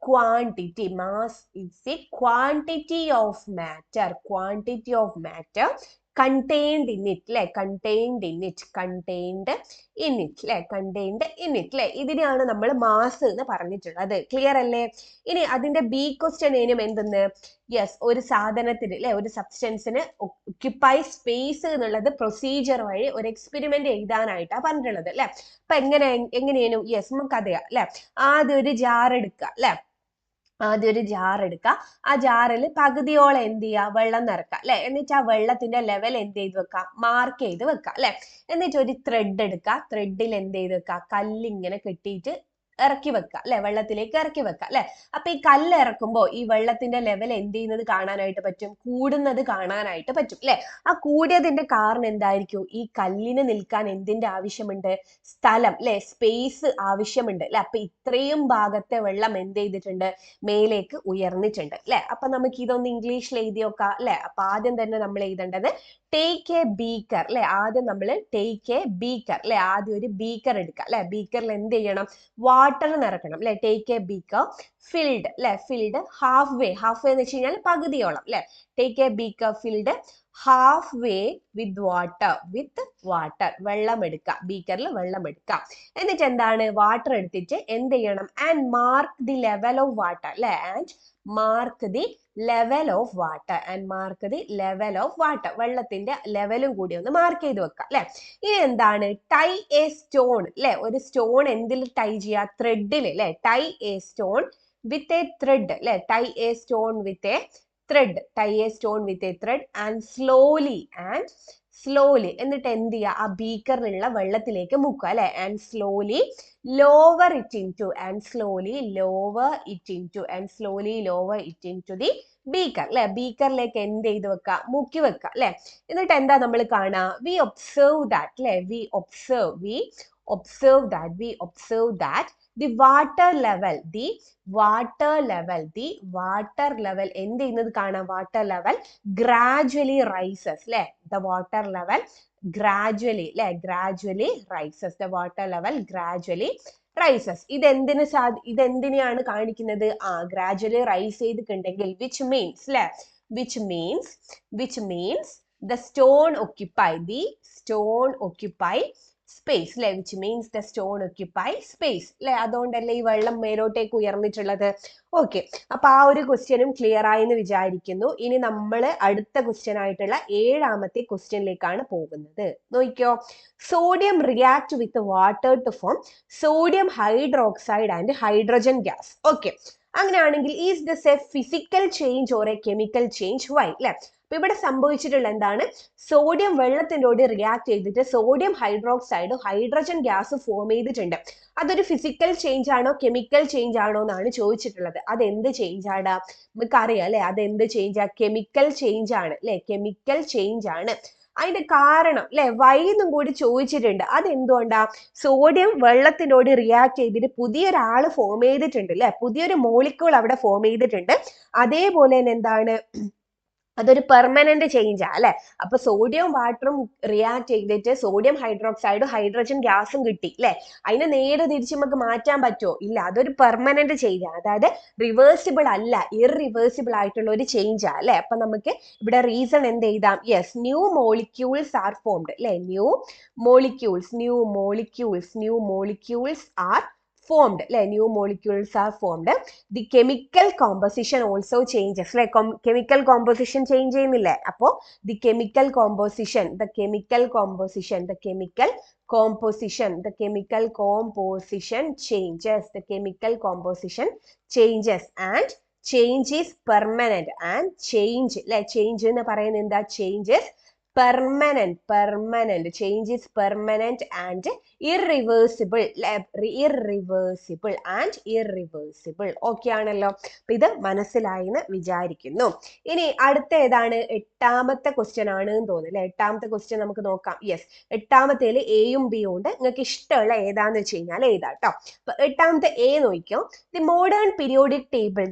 Speaker 1: quantity, mass is the quantity of matter, quantity of matter contained in it അല്ലെ. contained in it, contained in it അല്ലെ, contained in it അല്ലെ. ഇതിനെയാണ് നമ്മൾ mass എന്ന് പറഞ്ഞിട്ടുള്ളത്. Clear അല്ലേ? ഇനി അതിന്റെ ബി ക്വസ്റ്റ്യൻ ഏനും എന്തെന്ന്? യെസ്, ഒരു സാധനത്തിന് അല്ലെ, ഒരു സബ്സ്റ്റൻസിന് ഒക്യുപ്പൈ സ്പേസ് എന്നുള്ളത് പ്രൊസീജിയർ വഴി ഒരു എക്സ്പെരിമെന്റ് എഴുതാനായിട്ടാണ് പറഞ്ഞിട്ടുള്ളത് അല്ലെ. അപ്പൊ എങ്ങനെയാണ്? യെസ്, നമുക്കറിയാം അല്ലെ. ആദ്യം ഒരു ജാർ എടുക്കുക അല്ലെ. ആദ്യം ഒരു ജാർ എടുക്കുക. ആ ജാറിൽ പകുതിയോളം എന്ത് ചെയ്യുക? വെള്ളം നിറക്കുക അല്ലെ. എന്നിട്ട് ആ വെള്ളത്തിന്റെ ലെവൽ എന്ത് ചെയ്ത് വെക്കുക? മാർക്ക് ചെയ്ത് വെക്കുക അല്ലെ. എന്നിട്ട് ഒരു ത്രെഡ് എടുക്കുക. ത്രെഡിൽ എന്ത് ചെയ്ത് വെക്കുക? കല്ലിങ്ങനെ കെട്ടിയിട്ട് ഇറക്കി വെക്കുക അല്ലെ, വെള്ളത്തിലേക്ക് ഇറക്കി വെക്കുക അല്ലെ. അപ്പൊ ഈ കല്ല് ഇറക്കുമ്പോൾ ഈ വെള്ളത്തിന്റെ ലെവൽ എന്ത് ചെയ്യുന്നത് കാണാനായിട്ട് പറ്റും? കൂടുന്നത് കാണാനായിട്ട് പറ്റും അല്ലെ. ആ കൂടിയതിന്റെ കാരണം എന്തായിരിക്കും? ഈ കല്ലിന് നിൽക്കാൻ എന്തിന്റെ ആവശ്യമുണ്ട്? സ്ഥലം അല്ലെ, സ്പേസ് ആവശ്യമുണ്ട് അല്ലെ. അപ്പൊ ഇത്രയും ഭാഗത്തെ വെള്ളം എന്ത് ചെയ്തിട്ടുണ്ട്? മേലേക്ക് ഉയർന്നിട്ടുണ്ട് അല്ലെ. അപ്പൊ നമുക്ക് ഇതൊന്ന് ഇംഗ്ലീഷിൽ എഴുതി നോക്കാം അല്ലെ. അപ്പൊ ആദ്യം തന്നെ നമ്മൾ എഴുതേണ്ടത് ടേക്ക് എ ബീക്കർ അല്ലെ. ആദ്യം നമ്മൾ ടേക്ക് എ ബീക്കർ അല്ലെ. ആദ്യം ഒരു ബീക്കർ എടുക്കുക അല്ലെ. ബീക്കറിൽ എന്ത് ചെയ്യണം? വാട്ടർ നിറക്കണം അല്ലെ. ടേക്ക് എ ബീക്കർ ഫിൽഡ് അല്ലെ. Filled half way, half way എന്ന് വെച്ച് കഴിഞ്ഞാൽ പകുതിയോളം അല്ലെ. Take A beaker filled half way with water, with water, വെള്ളം എടുക്കുക. ബീക്കറിൽ വെള്ളം എടുക്കുക. എന്നിട്ട് എന്താണ്? വാട്ടർ എടുത്തിട്ട് എന്ത് ചെയ്യണം? And mark the level of water അല്ലെ. And mark the level of water, and mark the level of water, വെള്ളത്തിന്റെ ലെവലും കൂടി ഒന്ന് മാർക്ക് ചെയ്ത് വെക്കാം അല്ലെ. ഇനി എന്താണ്? ടൈ എ സ്റ്റോൺ അല്ലെ. ഒരു സ്റ്റോൺ എന്തിൽ ടൈ ചെയ്യുക? ത്രെഡിൽ അല്ലെ. Tie a stone with a thread അല്ലെ. Tie a stone with a thread, tie a stone with a thread and slowly, and slowly എന്നിട്ട് എന്ത് ചെയ്യുക? ആ ബീക്കറിലുള്ള വെള്ളത്തിലേക്ക് മുക്കുക അല്ലെ. And slowly lower it into, and slowly lower it into, and slowly lower it into the beaker അല്ലെ. ബീക്കറിലേക്ക് എന്ത് ചെയ്ത് വെക്കുക? മുക്കി വെക്കുക അല്ലെ. എന്നിട്ട് എന്താ നമ്മൾ കാണുക? വി ഒബ്സർവ് ദാറ്റ് അല്ലെ. We observe that the water level എന്ത് ചെയ്യുന്നത് കാണാം? വാട്ടർ ലെവൽ gradually rises അല്ലെ. the water level gradually അല്ലെ, gradually rises, the water level gradually rises. ഇതെന്തിനെയാണ് കാണിക്കുന്നത്? gradually rise ചെയ്തിട്ടുണ്ടെങ്കിൽ which means അല്ലെ, which means the stone occupy space അല്ലെ, which means the stone occupy space അല്ലെ, അതുകൊണ്ടല്ലേ ഈ വെള്ളം മേലോട്ടേക്ക് ഉയർന്നിട്ടുള്ളത്. ഓക്കെ, അപ്പൊ ആ ഒരു ക്വസ്റ്റ്യനും ക്ലിയർ ആയി എന്ന് വിചാരിക്കുന്നു. ഇനി നമ്മൾ അടുത്ത ക്വസ്റ്റ്യൻ ആയിട്ടുള്ള 7ാമത്തെ ക്വസ്റ്റ്യനിലേക്കാണ് പോകുന്നത്. നോക്കിയോ, sodium react with water to form sodium hydroxide and hydrogen gas. Okay, അങ്ങനെയാണെങ്കിൽ is this a physical change or a chemical change? Why? അല്ലെ, അപ്പൊ ഇവിടെ സംഭവിച്ചിട്ടുള്ള എന്താണ്, സോഡിയം വെള്ളത്തിൻ്റെ കൂടി റിയാക്ട് ചെയ്തിട്ട് sodium hydroxide hydrogen gas form ചെയ്തിട്ടുണ്ട്. അതൊരു ഫിസിക്കൽ ചേഞ്ച് ആണോ കെമിക്കൽ ചേഞ്ച് ആണോ എന്നാണ് ചോദിച്ചിട്ടുള്ളത്. അതെന്ത് ചേഞ്ച് ആണ്? നമുക്കറിയാം അല്ലെ, അതെന്ത് ചേഞ്ച്? കെമിക്കൽ ചേഞ്ച് ആണ് അല്ലെ, കെമിക്കൽ ചേഞ്ച് ആണ്. അതിന്റെ കാരണം അല്ലെ വൈ എന്നും കൂടി ചോദിച്ചിട്ടുണ്ട്. അതെന്തുകൊണ്ടാ? സോഡിയം വെള്ളത്തിനോട് റിയാക്ട് ചെയ്തിട്ട് പുതിയൊരാള് ഫോം ചെയ്തിട്ടുണ്ട് അല്ലെ, പുതിയൊരു മോളിക്യൂൾ അവിടെ ഫോം ചെയ്തിട്ടുണ്ട്. അതേപോലെ തന്നെ എന്താണ്, അതൊരു പെർമനന്റ് ചേഞ്ചാ അല്ലെ. അപ്പൊ സോഡിയം വാട്ടറും റിയാക്ട് ചെയ്തിട്ട് സോഡിയം ഹൈഡ്രോക്സൈഡും ഹൈഡ്രജൻ ഗ്യാസും കിട്ടി അല്ലെ. അതിനെ നേരെ തിരിച്ച് നമുക്ക് മാറ്റാൻ പറ്റുമോ? ഇല്ല, അതൊരു പെർമനന്റ് ചേഞ്ച് ആണ്. അതായത് റിവേഴ്സിബിൾ അല്ല, ഇറിവേഴ്സിബിൾ ആയിട്ടുള്ള ഒരു ചേഞ്ചാ അല്ലെ. അപ്പൊ നമുക്ക് ഇവിടെ റീസൺ എന്ത് എഴുതാം? Yes, new molecules are formed അല്ലെ, ന്യൂ മോളിക്യൂൾസ് ആർ formed അല്ലെ, new molecules are formed. The chemical composition also changes അല്ലെ, chemical composition change ചെയ്യുന്നില്ലേ. അപ്പോൾ the chemical composition changes and change is permanent and change അല്ലെ, change എന്ന് പറയുന്നത് എന്താ? change is permanent change is permanent and irreversible okay ആണല്ലോ. അപ്പൊ ഇത് മനസ്സിലായി എന്ന് വിചാരിക്കുന്നു. ഇനി അടുത്ത ഏതാണ്? 8ാമത്തെ ക്വസ്റ്റ്യൻ ആണ് എന്ന് തോന്നുന്നു. 8ാമത്തെ ക്വസ്റ്റ്യൻ നമുക്ക് നോക്കാം. യെസ്, 8ാമത്തേല് എയും ബിയും ഉണ്ട്. നിങ്ങൾക്ക് ഇഷ്ടമുള്ള ഏതാന്ന് വെച്ച് കഴിഞ്ഞാൽ ഏതാ കേട്ടോ. അപ്പൊ 8ാമത്തെ എ നോക്കിയോ, the modern periodic table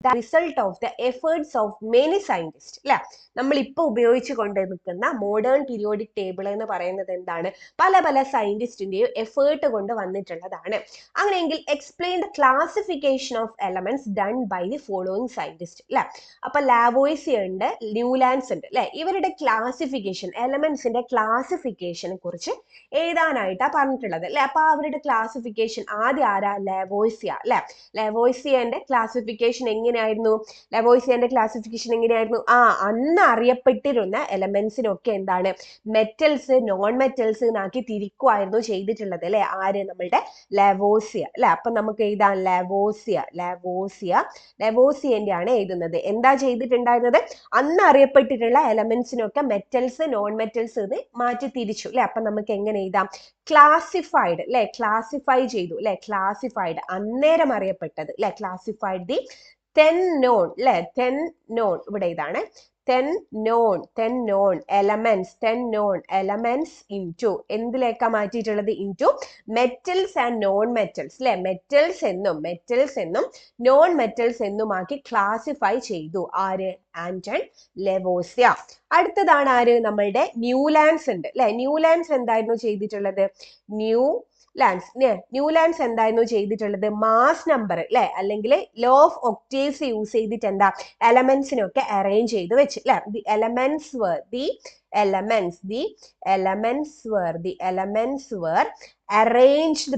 Speaker 1: the result of the efforts of many scientists അല്ലെ. നമ്മൾ ഇപ്പൊ ഉപയോഗിച്ചു കൊണ്ട് നിൽക്കുന്ന മോഡേൺ പീരിയോഡിക് ടേബിൾ എന്ന് പറയുന്നത് എന്താണ്? പല സയന്റിസ്റ്റിന്റെയും എഫേർട്ട് കൊണ്ട് വന്നിട്ടുള്ളതാണ്. അങ്ങനെയെങ്കിൽ explain the classification of elements done by the following scientist അല്ലെ. അപ്പൊ ലാവോയ്സിയ ഉണ്ട്, ന്യൂലാൻഡ്സ് ഉണ്ട് അല്ലെ. ഇവരുടെ ക്ലാസിഫിക്കേഷൻ, എലമെന്റ്സിന്റെ ക്ലാസിഫിക്കേഷനെ കുറിച്ച് എഴുതാനായിട്ടാണ് പറഞ്ഞിട്ടുള്ളത് അല്ലെ. അപ്പൊ അവരുടെ ക്ലാസിഫിക്കേഷൻ ആദ്യം ആരാ? ലാവോയ്സിയ അല്ലെ. ലാവോയ്സിയന്റെ ക്ലാസിഫിക്കേഷൻ എങ്ങനെയായിരുന്നു? ലാവോയ്സിയന്റെ ക്ലാസിഫിക്കേഷൻ എങ്ങനെയായിരുന്നു? അന്ന് അറിയപ്പെട്ടിരുന്ന എലമെന്റ്സിനൊക്കെ എന്താണ്? മെറ്റൽസ്, നോൺ മെറ്റൽസ് എന്നാക്കി തിരിക്കുമായിരുന്നു ചെയ്തിട്ടുള്ളത് അല്ലെ. ആര്? നമ്മളുടെ ലാവോയ്സിയ അല്ലെ. അപ്പൊ നമുക്ക് എഴുതാം ലാവോയ്സിയന്റെ ആണ് എഴുതുന്നത്. എന്താ ചെയ്തിട്ടുണ്ടായിരുന്നത്? അന്ന് അറിയപ്പെട്ടിട്ടുള്ള എലമെന്റ്സിനൊക്കെ മെറ്റൽസ്, നോൺ മെറ്റൽസ് എന്ന് മാറ്റി തിരിച്ചു അല്ലെ. അപ്പൊ നമുക്ക് എങ്ങനെ എഴുതാം? ക്ലാസിഫൈഡ് അല്ലെ, ക്ലാസിഫൈ ചെയ്തു അല്ലെ, ക്ലാസിഫൈഡ് അന്നേരം അറിയപ്പെട്ടത് അല്ലെ. ക്ലാസിഫൈഡ് ദി 10 known അല്ലെ, 10 known ഇവിടെ ഇതാണ് 10 known elements into എന്തിലേക്കാ മാറ്റിയിട്ടുള്ളത്? into metals and non metals അല്ലെ. മെറ്റൽസ് എന്നും നോൺ മെറ്റൽസ് എന്നുമാക്കി ക്ലാസിഫൈ ചെയ്തു. ആര്? ആന്റൺ ലാവോയ്സിയ. അടുത്തതാണ് ആര്? നമ്മളുടെ ന്യൂലാൻഡ്സ് ഉണ്ട് അല്ലെ. ന്യൂലാൻഡ്സ് എന്തായിരുന്നു ചെയ്തിട്ടുള്ളത്? ന്യൂലാൻഡ്സ് എന്തായിരുന്നു ചെയ്തിട്ടുള്ളത്? മാസ് നമ്പർ അല്ലെ, അല്ലെങ്കിൽ ലോ ഓഫ് ഒക്ടേവ്സ് യൂസ് ചെയ്തിട്ട് എന്താ എലമെന്റ്സിനൊക്കെ അറേഞ്ച് ചെയ്ത് വെച്ച് അല്ലെ. The elements were arranged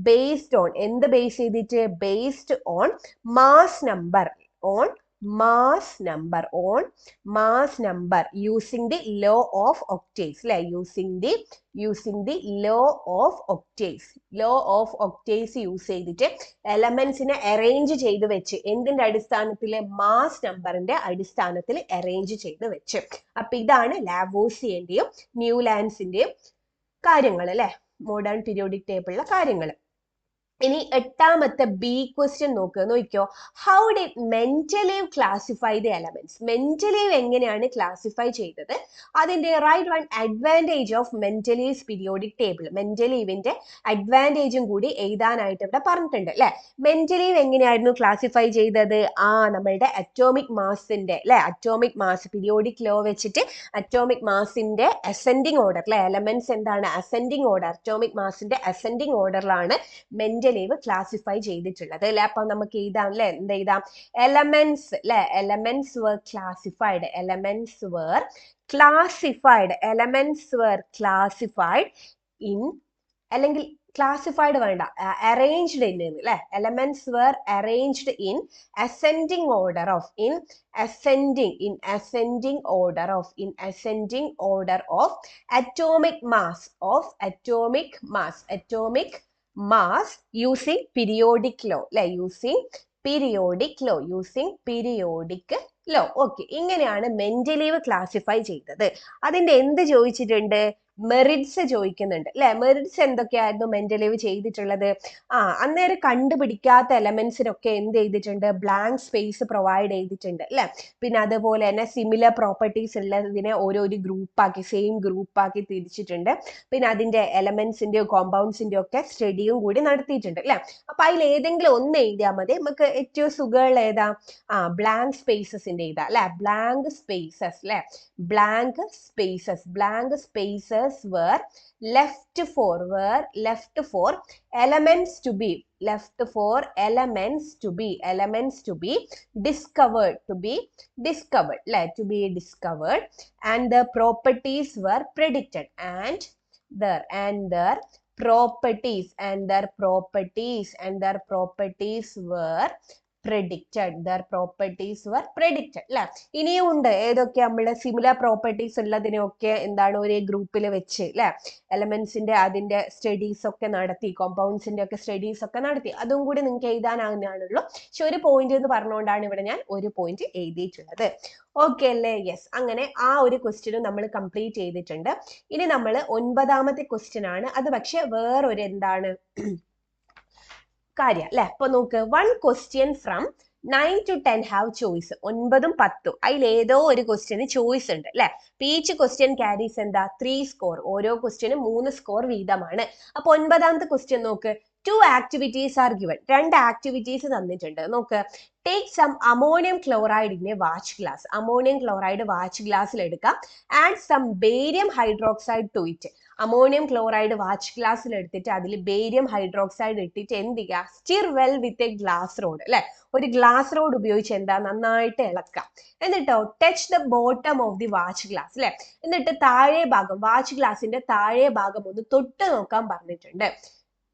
Speaker 1: based on എന്ത് ബേസ് ചെയ്തിട്ട്? based on mass number using the law of octaves അല്ലെ. using the law of octaves use ചെയ്തിട്ട് എലമെന്റ്സിനെ അറേഞ്ച് ചെയ്ത് വെച്ച് എന്തിന്റെ അടിസ്ഥാനത്തിൽ? മാസ് നമ്പറിന്റെ അടിസ്ഥാനത്തിൽ അറേഞ്ച് ചെയ്ത് വെച്ച്. അപ്പൊ ഇതാണ് ലാവോയ്സിയന്റെയും ന്യൂലാൻഡ്സിന്റെയും കാര്യങ്ങൾ അല്ലെ, മോഡേൺ പീരിയോഡിക് ടേബിളിലെ കാര്യങ്ങൾ. ഇനി 8ാമത്തെ ബി ക്വസ്റ്റ്യൻ നോക്കിക്കോ. How did Mendeleev classify the elements? Mendeleev എങ്ങനെയാണ് ക്ലാസിഫൈ ചെയ്തത്? അതിന്റെ right one advantage of Mendeleev's periodic table. മെന്റലീവിന്റെ അഡ്വാൻറ്റേജും കൂടി എഴുതാനായിട്ട് ഇവിടെ പറഞ്ഞിട്ടുണ്ട് അല്ലെ. മെന്റലീവ് എങ്ങനെയായിരുന്നു ക്ലാസിഫൈ ചെയ്തത്? നമ്മളുടെ അറ്റോമിക് മാസിന്റെ അല്ലെ, അറ്റോമിക് മാസ് പീരിയോഡിക് ലോ വെച്ചിട്ട് അറ്റോമിക് മാസിന്റെ അസെൻഡിങ് ഓർഡർ അല്ലെ. എലമെന്റ്സ് എന്താണ്? അസെൻഡിങ് ഓർഡർ, അറ്റോമിക് മാസിന്റെ അസെൻഡിങ് ഓർഡറിലാണ് മെന്റലീവ് മെന്റലീവ് ക്ലാസിഫൈ ചെയ്തിട്ടുള്ളത് അല്ലെ. അപ്പൊ നമുക്ക് എഴുതാം അല്ലെ, എന്ത് എഴുതാം, എലമെന്റ്സ് അല്ലെ, elements were classified, elements were classified, elements were classified in, അല്ലെങ്കിൽ ക്ലാസിഫൈഡ് വേണ്ട, അറേഞ്ച്ഡ് ഇൻ അല്ലെ, elements were arranged in ascending order of, in ascending order of, in ascending order of atomic mass using periodic law അല്ലെ, using periodic law. Okay, ഇങ്ങനെയാണ് Mendeleev classify ചെയ്തത്. അതിന്റെ എന്ത് ചോദിച്ചിട്ടുണ്ട്, merits ചോദിക്കുന്നുണ്ട് അല്ലെ. മെറിറ്റ്സ് എന്തൊക്കെയായിരുന്നു മെന്റലീവ് ചെയ്തിട്ടുള്ളത്? അന്നേരം കണ്ടുപിടിക്കാത്ത എലമെന്റ്സിനൊക്കെ എന്ത് ചെയ്തിട്ടുണ്ട്, ബ്ലാങ്ക് സ്പേസ് പ്രൊവൈഡ് ചെയ്തിട്ടുണ്ട് അല്ലെ. പിന്നെ അതുപോലെ തന്നെ സിമിലർ പ്രോപ്പർട്ടീസ് ഉള്ളതിനെ ഓരോ ഗ്രൂപ്പാക്കി, സെയിം ഗ്രൂപ്പാക്കി തിരിച്ചിട്ടുണ്ട്. പിന്നെ അതിന്റെ എലമെന്റ്സിന്റെയോ കോമ്പൗണ്ട്സിന്റെയോ ഒക്കെ സ്റ്റഡിയും കൂടി നടത്തിയിട്ടുണ്ട് അല്ലെ. അപ്പൊ അതിൽ ഏതെങ്കിലും ഒന്ന് എഴുതിയാൽ മതി. നമുക്ക് ഏറ്റവും സുഖമുള്ള ഏതാ, ബ്ലാങ്ക് സ്പേസസിന്റെ എഴുതാ അല്ലെ, ബ്ലാങ്ക് സ്പേസസ് അല്ലെ, blank spaces were left for elements to be discovered and the properties were predicted, and their properties were predicted അല്ലെ. ഇനിയും ഉണ്ട്, ഏതൊക്കെ നമ്മള് സിമിലർ പ്രോപ്പർട്ടീസ് ഉള്ളതിനൊക്കെ എന്താണ് ഒരു ഗ്രൂപ്പിൽ വെച്ച് അല്ലെ, എലമെന്റ്സിന്റെ അതിന്റെ സ്റ്റഡീസ് ഒക്കെ നടത്തി, കോമ്പൗണ്ട്സിന്റെ ഒക്കെ സ്റ്റഡീസ് ഒക്കെ നടത്തി. അതും കൂടി നിങ്ങൾക്ക് എഴുതാനാകുന്നതാണുള്ളൂ. പക്ഷെ ഒരു പോയിന്റ് എന്ന് പറഞ്ഞുകൊണ്ടാണ് ഇവിടെ ഞാൻ ഒരു പോയിന്റ് എഴുതിയിട്ടുള്ളത്. ഓക്കെ അല്ലേ? യെസ്. അങ്ങനെ ആ ഒരു ക്വസ്റ്റ്യനും നമ്മൾ കംപ്ലീറ്റ് ചെയ്തിട്ടുണ്ട്. ഇനി നമ്മൾ 9ാമത്തെ ക്വസ്റ്റ്യൻ ആണ്. അത് പക്ഷെ വേറൊരു എന്താണ് കാര്യം അല്ലെ. അപ്പൊ നോക്ക്, 1 question from 9 to 10 have choice. 9ഉം 10ഉം അതിൽ ഏതോ ഒരു ക്വസ്റ്റ്യന് ചോയ്സ് ഉണ്ട് അല്ലെ. ഈച്ച് ക്വസ്റ്റ്യൻ ക്യാരീസ് എന്താ, 3 സ്കോർ. ഓരോ ക്വസ്റ്റ്യനും 3 സ്കോർ വീതമാണ്. അപ്പൊ 9ാമത്തെ ക്വസ്റ്റ്യൻ നോക്ക്, 2 activities are given. 2 ആക്ടിവിറ്റീസ് തന്നിട്ടുണ്ട്. നോക്ക്, take some ammonium chloride in a watch glass. Ammonium chloride watch ഗ്ലാസ്സിൽ എടുക്കാം. Add some barium hydroxide to it. Ammonium chloride watch ഗ്ലാസ്സിൽ എടുത്തിട്ട് അതിൽ ബേരിയം ഹൈഡ്രോക്സൈഡ് ഇട്ടിട്ട് എന്ത് ചെയ്യുക, stir well with a glass rod അല്ലെ. ഒരു ഗ്ലാസ് റോഡ് ഉപയോഗിച്ച് എന്താ, നന്നായിട്ട് ഇളക്കാം. എന്നിട്ടോ touch the bottom of the watch glass അല്ലെ. എന്നിട്ട് താഴെ ഭാഗം, വാച്ച് ഗ്ലാസിന്റെ താഴെ ഭാഗം ഒന്ന് തൊട്ട് നോക്കാൻ പറഞ്ഞിട്ടുണ്ട്.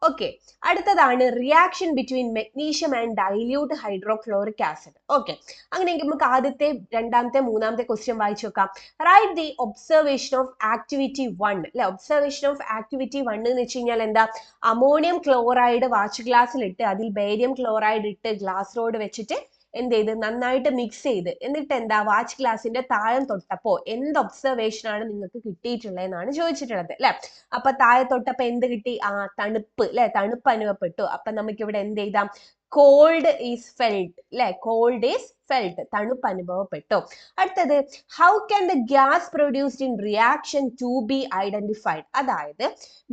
Speaker 1: ഓക്കെ, അടുത്തതാണ് reaction between magnesium and dilute hydrochloric acid. Okay, അങ്ങനെയെങ്കിൽ നമുക്ക് ആദ്യത്തെ, രണ്ടാമത്തെ, മൂന്നാമത്തെ ക്വസ്റ്റ്യൻ വായിച്ചു നോക്കാം. Write the observation of activity 1 അല്ലെ. ഒബ്സർവേഷൻ ഓഫ് ആക്ടിവിറ്റി 1 എന്ന് വെച്ച് കഴിഞ്ഞാൽ എന്താ, അമോണിയം ക്ലോറൈഡ് വാച്ച് ഗ്ലാസ്സിൽ ഇട്ട് അതിൽ ബേരിയം ക്ലോറൈഡ് ഇട്ട് ഗ്ലാസ് റോഡ് വെച്ചിട്ട് എന്ത് ചെയ്ത് നന്നായിട്ട് മിക്സ് ചെയ്ത്, എന്നിട്ട് എന്താ വാച്ച് ഗ്ലാസിന്റെ താഴം തൊട്ടപ്പോ എന്ത് ഒബ്സർവേഷൻ ആണ് നിങ്ങൾക്ക് കിട്ടിയിട്ടുള്ളതെന്നാണ് ചോദിച്ചിട്ടുള്ളത് അല്ലെ. അപ്പൊ താഴെ തൊട്ടപ്പോ എന്ത് കിട്ടി, തണുപ്പ് അല്ലെ, തണുപ്പ് അനുഭവപ്പെട്ടു. അപ്പൊ നമുക്ക് ഇവിടെ എന്ത് ചെയ്താം, കോൾഡ് ഈസ് ഫെൽറ്റ് അല്ലെ, കോൾഡ് ഈസ് ഫെൽറ്റ്, തണുപ്പ് അനുഭവപ്പെട്ടു. അടുത്തത്, how can the gas produced in reaction to be identified. അതായത്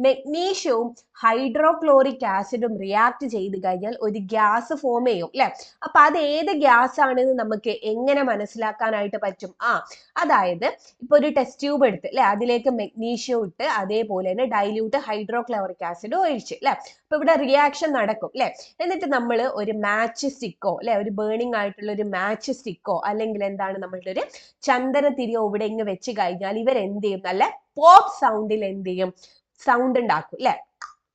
Speaker 1: മെഗ്നീഷ്യവും ഹൈഡ്രോക്ലോറിക് ആസിഡും റിയാക്ട് ചെയ്ത് കഴിഞ്ഞാൽ ഒരു ഗ്യാസ് ഫോം ചെയ്യും അല്ലെ. അപ്പൊ അത് ഏത് ഗ്യാസ് ആണെന്ന് നമുക്ക് എങ്ങനെ മനസ്സിലാക്കാനായിട്ട് പറ്റും? അതായത് ഇപ്പൊ ഒരു ടെസ്റ്റ് ട്യൂബ് എടുത്ത് അല്ലെ, അതിലേക്ക് മെഗ്നീഷ്യം ഇട്ട് അതേപോലെ തന്നെ ഡൈല്യൂട്ട് ഹൈഡ്രോക്ലോറിക് ആസിഡ് ഒഴിച്ച് അല്ലെ. അപ്പൊ ഇവിടെ റിയാക്ഷൻ നടക്കും അല്ലെ. എന്നിട്ട് നമ്മൾ ഒരു മാച്ച് സ്റ്റിക്കോ അല്ലെ, ഒരു ബേണിംഗ് ആയിട്ടുള്ള ഒരു മാച്ച് സ്റ്റിക്കോ അല്ലെങ്കിൽ എന്താണ് നമ്മളുടെ ഒരു ചന്ദനത്തിരിയോ ഇവിടെ ഇങ്ങ് വെച്ച് കഴിഞ്ഞാൽ ഇവരെന്ത് ചെയ്യും, നല്ല പോപ്പ് സൗണ്ടിൽ എന്ത് ചെയ്യും, സൗണ്ട് ഉണ്ടാക്കും അല്ലെ.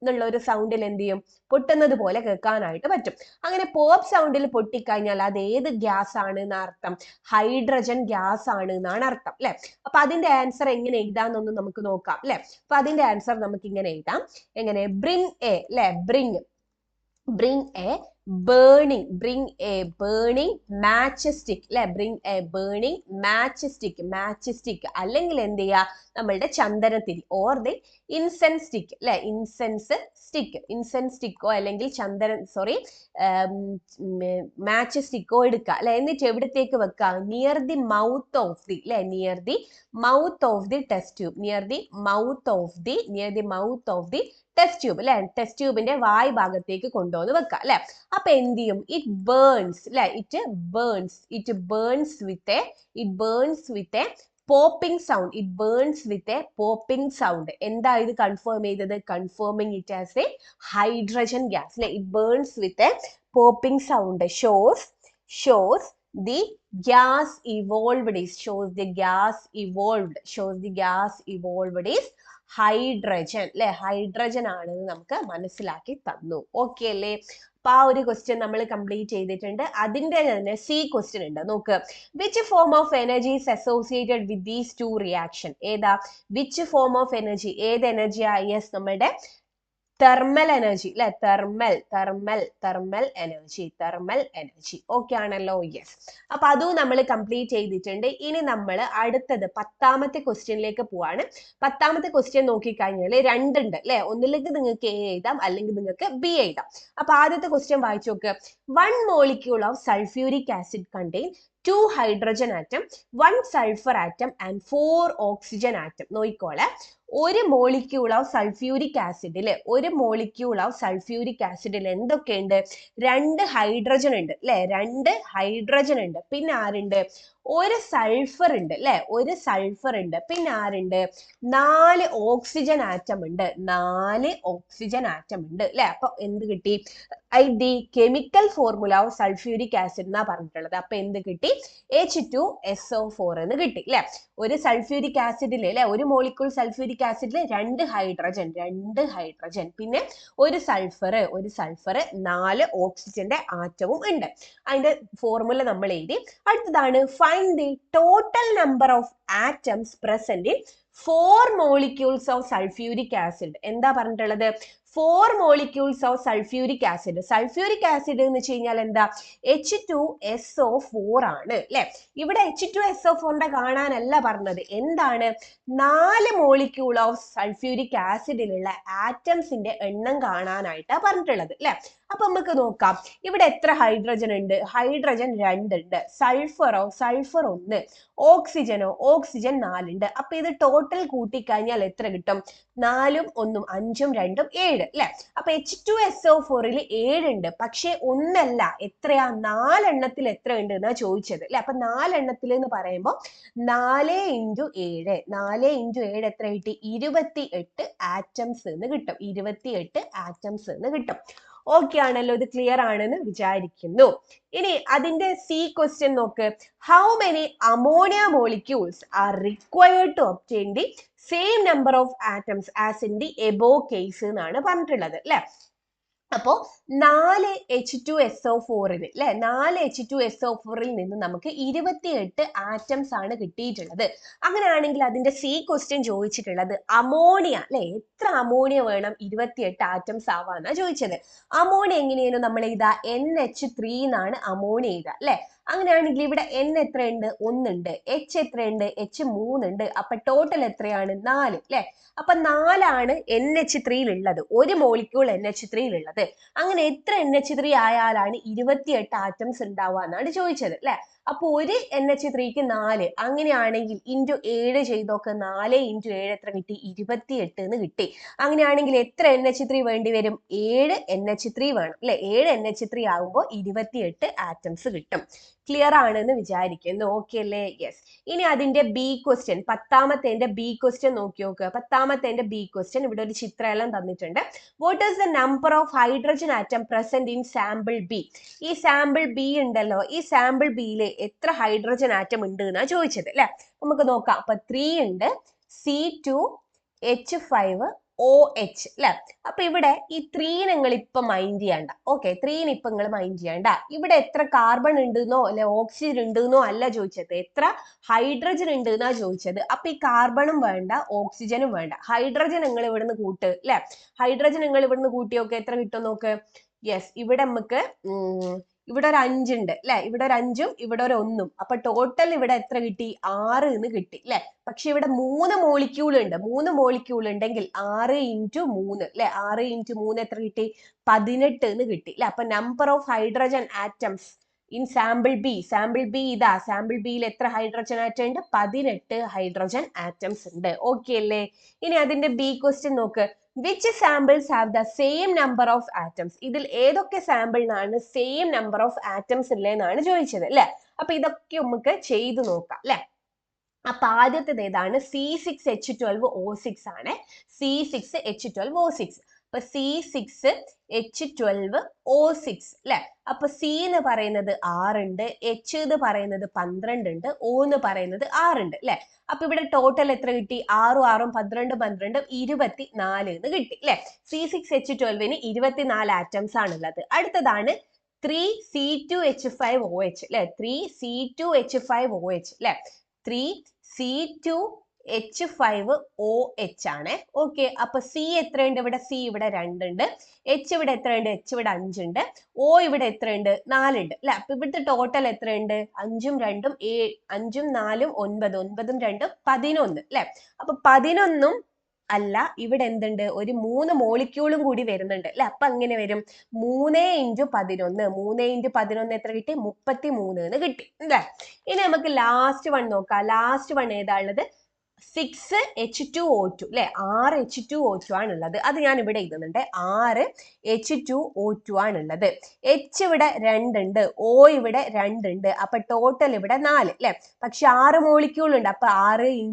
Speaker 1: എന്നുള്ള ഒരു സൗണ്ടിൽ എന്ത് ചെയ്യും, പൊട്ടുന്നത് പോലെ കേൾക്കാനായിട്ട് പറ്റും. അങ്ങനെ പോപ്പ് സൗണ്ടിൽ പൊട്ടിക്കഴിഞ്ഞാൽ അത് ഏത് ഗ്യാസ് ആണ് എന്ന അർത്ഥം, ഹൈഡ്രജൻ ഗ്യാസ് ആണ് എന്നാണ് അർത്ഥം അല്ലെ. അപ്പൊ അതിന്റെ ആൻസർ എങ്ങനെ എഴുതാന്നൊന്ന് നമുക്ക് നോക്കാം അല്ലെ. അപ്പൊ അതിന്റെ ആൻസർ നമുക്ക് ഇങ്ങനെ എഴുതാം. എങ്ങനെ, ബ്രിങ് എ അല്ലെ, ബ്രിങ് എ burning matchstick അല്ലെ, bring a burning matchstick അല്ലെങ്കിൽ എന്ത് ചെയ്യുക, നമ്മളുടെ ചന്ദനത്തിരി ഓർ ദി ഇൻസെൻസ് സ്റ്റിക്ക് അല്ലെ, ഇൻസെൻസ് സ്റ്റിക്കോ അല്ലെങ്കിൽ മാച്ച് സ്റ്റിക്കോ എടുക്കുക അല്ലെ. എന്നിട്ട് എവിടത്തേക്ക് വെക്കുക, near the mouth of the അല്ലെ, near the mouth of the test tube, near the mouth of the test tube അല്ലെ. ടെസ്റ്റ് ട്യൂബിന്റെ വായ് ഭാഗത്തേക്ക് കൊണ്ടുവന്ന് വെക്കുക അല്ലെ. അപ്പൊ എന്ത് ചെയ്യും, ഇറ്റ് ബേൺസ് അല്ലെ, it burns with a popping sound, it burns with a popping sound. എന്താ ഇത് കൺഫേം ചെയ്തത്? Confirming it as a hydrogen gas അല്ലെ. It burns with a popping sound shows the gas evolved is hydrogen അല്ലെ. Hydrogen ആണെന്ന് നമുക്ക് മനസ്സിലാക്കി തന്നു. Okay അല്ലേ? അപ്പൊ ആ ഒരു ക്വസ്റ്റ്യൻ നമ്മൾ കംപ്ലീറ്റ് ചെയ്തിട്ടുണ്ട്. അതിന്റെ തന്നെ സി ക്വസ്റ്റ്യൻ ഉണ്ട്, നോക്ക്. Which form of energy is associated with these two reaction? ഏതാ വിച്ച് ഫോം ഓഫ് എനർജി? ഏത് എനർജിയാ? യെസ്, നമ്മുടെ തെർമൽ എനർജി അല്ലെ. Thermal energy. ഓക്കെ ആണല്ലോ? യെസ്. അപ്പൊ അതും നമ്മൾ കംപ്ലീറ്റ് ചെയ്തിട്ടുണ്ട്. ഇനി നമ്മൾ അടുത്തത് 10ാമത്തെ ക്വസ്റ്റ്യനിലേക്ക് പോവാണ്. 10ാമത്തെ ക്വസ്റ്റ്യൻ നോക്കിക്കഴിഞ്ഞാൽ രണ്ടുണ്ട് അല്ലെ. ഒന്നിലേക്ക് നിങ്ങൾക്ക് എ എഴുതാം, അല്ലെങ്കിൽ നിങ്ങൾക്ക് ബി എഴുതാം. അപ്പൊ ആദ്യത്തെ ക്വസ്റ്റ്യൻ വായിച്ചു നോക്ക്. 1 molecule of sulfuric acid contain 2 hydrogen atom, 1 sulfur atom and 4 oxygen atom. നോയിക്കോളെ. ഒരു മോളിക്യൂൾ ഓഫ് സൾഫ്യൂരിക് ആസിഡിൽ എന്തൊക്കെയുണ്ട്? 2 ഹൈഡ്രജൻ ഉണ്ട് അല്ലെ. 2 ഹൈഡ്രജൻ ഉണ്ട്. പിന്നെ ആരുണ്ട്? ഒരു സൾഫർ ഉണ്ട് അല്ലെ. ഒരു സൾഫർ ഉണ്ട്. പിന്നെ ആരുണ്ട്? 4 ഓക്സിജൻ ആറ്റം ഉണ്ട്. 4 ഓക്സിജൻ ആറ്റം ഉണ്ട് അല്ലെ. അപ്പൊ എന്ത് കിട്ടി? The chemical formula of sulphuric acid എന്നാ പറഞ്ഞിട്ടുള്ളത്. അപ്പൊ എന്ത് കിട്ടി? H2SO4 എന്ന് കിട്ടി അല്ലെ. ഒരു സൾഫ്യൂരിക് ആസിഡിൽ അല്ലെ, ഒരു മോളിക്യൂൾ സൾഫ്യൂരിക് ആസിഡിൽ 2 ഹൈഡ്രജൻ, പിന്നെ ഒരു സൾഫർ, 4 ഓക്സിജന്റെ ആറ്റവും ഉണ്ട്. അതിന്റെ ഫോർമുല നമ്മൾ എഴുതി. അടുത്തതാണ് find the total number of atoms present in 4 molecules of sulfuric acid. എന്താ പറഞ്ഞിട്ടുള്ളത്? 4 molecules of sulfuric acid. Sulfuric acid എന്ന് വെച്ച് കഴിഞ്ഞാൽ എന്താ? H2SO4 ആണ് അല്ലെ. ഇവിടെ H2SO4 കാണാനല്ല പറഞ്ഞത്. എന്താണ്? 4 molecule of sulfuric acidലുള്ള ആറ്റംസിന്റെ എണ്ണം കാണാനായിട്ടാ പറഞ്ഞിട്ടുള്ളത് അല്ലെ. അപ്പൊ നമുക്ക് നോക്കാം. ഇവിടെ എത്ര ഹൈഡ്രജൻ ഉണ്ട്? ഹൈഡ്രജൻ 2 ഉണ്ട്. സൾഫർ 1, ഓക്സിജൻ 4 ഉണ്ട്. അപ്പൊ ഇത് ടോട്ടൽ കൂട്ടിക്കഴിഞ്ഞാൽ എത്ര കിട്ടും? 4ഉം 1ഉം 5ഉം 2ഉം 7 അല്ലെ. അപ്പൊ H2SO4ൽ 7 ഉണ്ട്. പക്ഷെ ഒന്നല്ല, എത്രയാ? 4 എണ്ണത്തിൽ എത്ര ഉണ്ട് എന്നാ ചോദിച്ചത് അല്ലെ. അപ്പൊ 4 എണ്ണത്തിൽ എന്ന് പറയുമ്പോൾ 4 × 7 എത്ര കിട്ടി? 28 ആറ്റംസ് എന്ന് കിട്ടും. 28 ആറ്റംസ് എന്ന് കിട്ടും. ഓക്കെ ആണല്ലോ? ഇത് ക്ലിയർ ആണെന്ന് വിചാരിക്കുന്നു. ഇനി അതിന്റെ സി ക്വസ്റ്റ്യൻ നോക്ക്. How many ammonia molecules are required to obtain the same number of atoms as in the above case എന്നാണ് പറഞ്ഞിട്ടുള്ളത് അല്ലെ. അപ്പോ 4 H2SO4 അല്ലെ, 4 H2SO4ൽ നിന്ന് നമുക്ക് 28 ആറ്റംസ് ആണ് കിട്ടിയിട്ടുള്ളത്. അങ്ങനെയാണെങ്കിൽ അതിന്റെ സി ക്വസ്റ്റ്യൻ ചോദിച്ചിട്ടുള്ളത് അമോണിയ അല്ലെ, എത്ര അമോണിയ വേണം 28 ആറ്റംസ് ആവാന്നാ ചോദിച്ചത്. അമോണിയ എങ്ങനെയാണ് നമ്മൾ എഴുതാ? NH3 എന്നാണ് അമോണിയ എഴുതുക അല്ലെ. അങ്ങനെയാണെങ്കിൽ ഇവിടെ N എത്രയുണ്ട്? 1 ഉണ്ട്. H എത്രയുണ്ട്? H3 ഉണ്ട്. അപ്പൊ ടോട്ടൽ എത്രയാണ്? 4 അല്ലെ. അപ്പൊ 4ആണ് NH3യിൽ ഉള്ളത്, ഒരു മോളിക്യൂൾ NH3യിൽ ഉള്ളത്. അങ്ങനെ എത്ര NH3 ആയാലാണ് 28 ആറ്റംസ് ഉണ്ടാവുക എന്നാണ് ചോദിച്ചത് അല്ലെ. അപ്പൊ ഒരു NH3ക്ക് 4, അങ്ങനെയാണെങ്കിൽ × 7 ചെയ്തൊക്കെ 4 × 7 എത്ര കിട്ടി? 28 എന്ന് കിട്ടി. അങ്ങനെയാണെങ്കിൽ എത്ര NH3 വേണ്ടി വരും? 7 NH3 വേണം അല്ലെ. 7 NH3 ആകുമ്പോൾ 28 ആറ്റംസ് കിട്ടും. ക്ലിയർ ആണെന്ന് വിചാരിക്കുന്നു. ഓക്കെ അല്ലേ? യെസ്. ഇനി അതിന്റെ ബി ക്വസ്റ്റ്യൻ, 10ാമത്തെ ബി ക്വസ്റ്റ്യൻ നോക്കി നോക്കുക. 10ാമത്തെ ബി ക്വസ്റ്റ്യൻ ഇവിടെ ഒരു ചിത്രമെല്ലാം തന്നിട്ടുണ്ട്. What is the number of hydrogen atom present in sample B? ഈ സാമ്പിൾ ബി ഉണ്ടല്ലോ, ഈ സാമ്പിൾ ബിയിൽ എത്ര ഹൈഡ്രജൻ ആറ്റം ഉണ്ട് എന്നാ ചോദിച്ചത് അല്ലെ. നമുക്ക് നോക്കാം. അപ്പൊ 3 ഉണ്ട്, C2H5OH അല്ലെ. അപ്പൊ ഇവിടെ ഈ 3 നിങ്ങൾ ഇപ്പൊ മൈൻഡ് ചെയ്യണ്ട. ഓക്കെ, 3 ഇപ്പൊ നിങ്ങൾ മൈൻഡ് ചെയ്യണ്ട. ഇവിടെ എത്ര കാർബൺ ഉണ്ടെന്നോ അല്ലെ ഓക്സിജൻ ഉണ്ടെന്നോ അല്ല ചോദിച്ചത്, എത്ര ഹൈഡ്രജൻ ഉണ്ട് എന്നാ ചോദിച്ചത്. അപ്പൊ ഈ കാർബണും വേണ്ട, ഓക്സിജനും വേണ്ട, ഹൈഡ്രജൻ നിങ്ങൾ ഇവിടുന്ന് കൂട്ട് അല്ലെ. ഹൈഡ്രജൻ നിങ്ങൾ ഇവിടുന്ന് കൂട്ടി നോക്ക്, എത്ര കിട്ടും നോക്ക്. യെസ്, ഇവിടെ നമുക്ക് ഇവിടെ ഒരു 5 ഉണ്ട് അല്ലെ. ഇവിടെ ഒരു 5ഉം ഇവിടെ ഒരു 1ഉം. അപ്പൊ ടോട്ടൽ ഇവിടെ എത്ര കിട്ടി? 6 എന്ന് കിട്ടി അല്ലെ. പക്ഷെ ഇവിടെ 3 മോളിക്യൂൾ ഉണ്ട്. 3 മോളിക്യൂൾ ഉണ്ടെങ്കിൽ 6 × 3 അല്ലെ. 6 × 3 എത്ര കിട്ടി? 18 എന്ന് കിട്ടി അല്ലെ. അപ്പൊ number of hydrogen atoms in sample B ഇതാ. സാമ്പിൾ ബിയിൽ എത്ര ഹൈഡ്രജൻ ആറ്റം ഉണ്ട്? 18 ഹൈഡ്രജൻ ആറ്റംസ് ഉണ്ട്. ഓക്കെ അല്ലേ? ഇനി അതിന്റെ ബി ക്വസ്റ്റ്യൻ നോക്ക്. Which samples have the same number of atoms? ഇതിൽ ഏതൊക്കെ സാമ്പിളിനാണ് സെയിം നമ്പർ ഓഫ് ആറ്റംസ് ഉള്ളതെന്നാണ് ചോദിച്ചത് അല്ലെ. അപ്പൊ ഇതൊക്കെ നമുക്ക് ചെയ്തു നോക്കാം അല്ലെ. അപ്പൊ ആദ്യത്തേത് ഏതാണ്? C6H12O6 ആണ്. C6H12O6. അപ്പൊ C6H12O6 അല്ലെ. അപ്പൊ C എന്ന് പറയുന്നത് 6 ഉണ്ട്, H എന്ന് പറയുന്നത് 12 ഉണ്ട്, O എന്ന് പറയുന്നത് 6 ഉണ്ട് അല്ലെ. അപ്പൊ ഇവിടെ ടോട്ടൽ എത്ര കിട്ടി? 6 6 12 12 24 എന്ന് കിട്ടി അല്ലെ. C6H12ന് 24 ആറ്റംസ് ആണുള്ളത്. അടുത്തതാണ് 3C2H5OH അല്ലെ. 3C2H5OH അല്ലെ. 3C2H5OH ആണ്. ഓക്കെ, അപ്പൊ C എത്രയുണ്ട് ഇവിടെ? C ഇവിടെ 2 ഉണ്ട്. H ഇവിടെ എത്രയുണ്ട്? H ഇവിടെ 5 ഉണ്ട്. O ഇവിടെ എത്രയുണ്ട്? 4 ഉണ്ട് അല്ലെ. അപ്പൊ ഇവിടുത്തെ ടോട്ടൽ എത്രയുണ്ട്? 5ഉം 2ഉം 5ഉം 4ഉം 9, 9ഉം 2ഉം 11 അല്ലെ. അപ്പൊ 11ഉം അല്ല, ഇവിടെ എന്തുണ്ട്? ഒരു 3 മോളിക്യൂളും കൂടി വരുന്നുണ്ട് അല്ലെ. അപ്പൊ അങ്ങനെ വരും 3 × 11. 3 × 11 എത്ര കിട്ടി? 33 എന്ന് കിട്ടി അല്ലെ. ഇനി നമുക്ക് ലാസ്റ്റ് വൺ നോക്കാം. ലാസ്റ്റ് വൺ ഏതാ ഉള്ളത്? 6H2O2 അല്ലെ. 6H2O2 ആണുള്ളത്. അത് ഞാൻ ഇവിടെ എഴുതുന്നുണ്ട്. 6H2O2 ആണുള്ളത്. H ഇവിടെ 2 ഉണ്ട്, O ഇവിടെ 2 ഉണ്ട്. അപ്പൊ ടോട്ടൽ ഇവിടെ 4 അല്ലെ. പക്ഷെ 6 മോളിക്യൂൾ ഉണ്ട്. അപ്പൊ 6 ×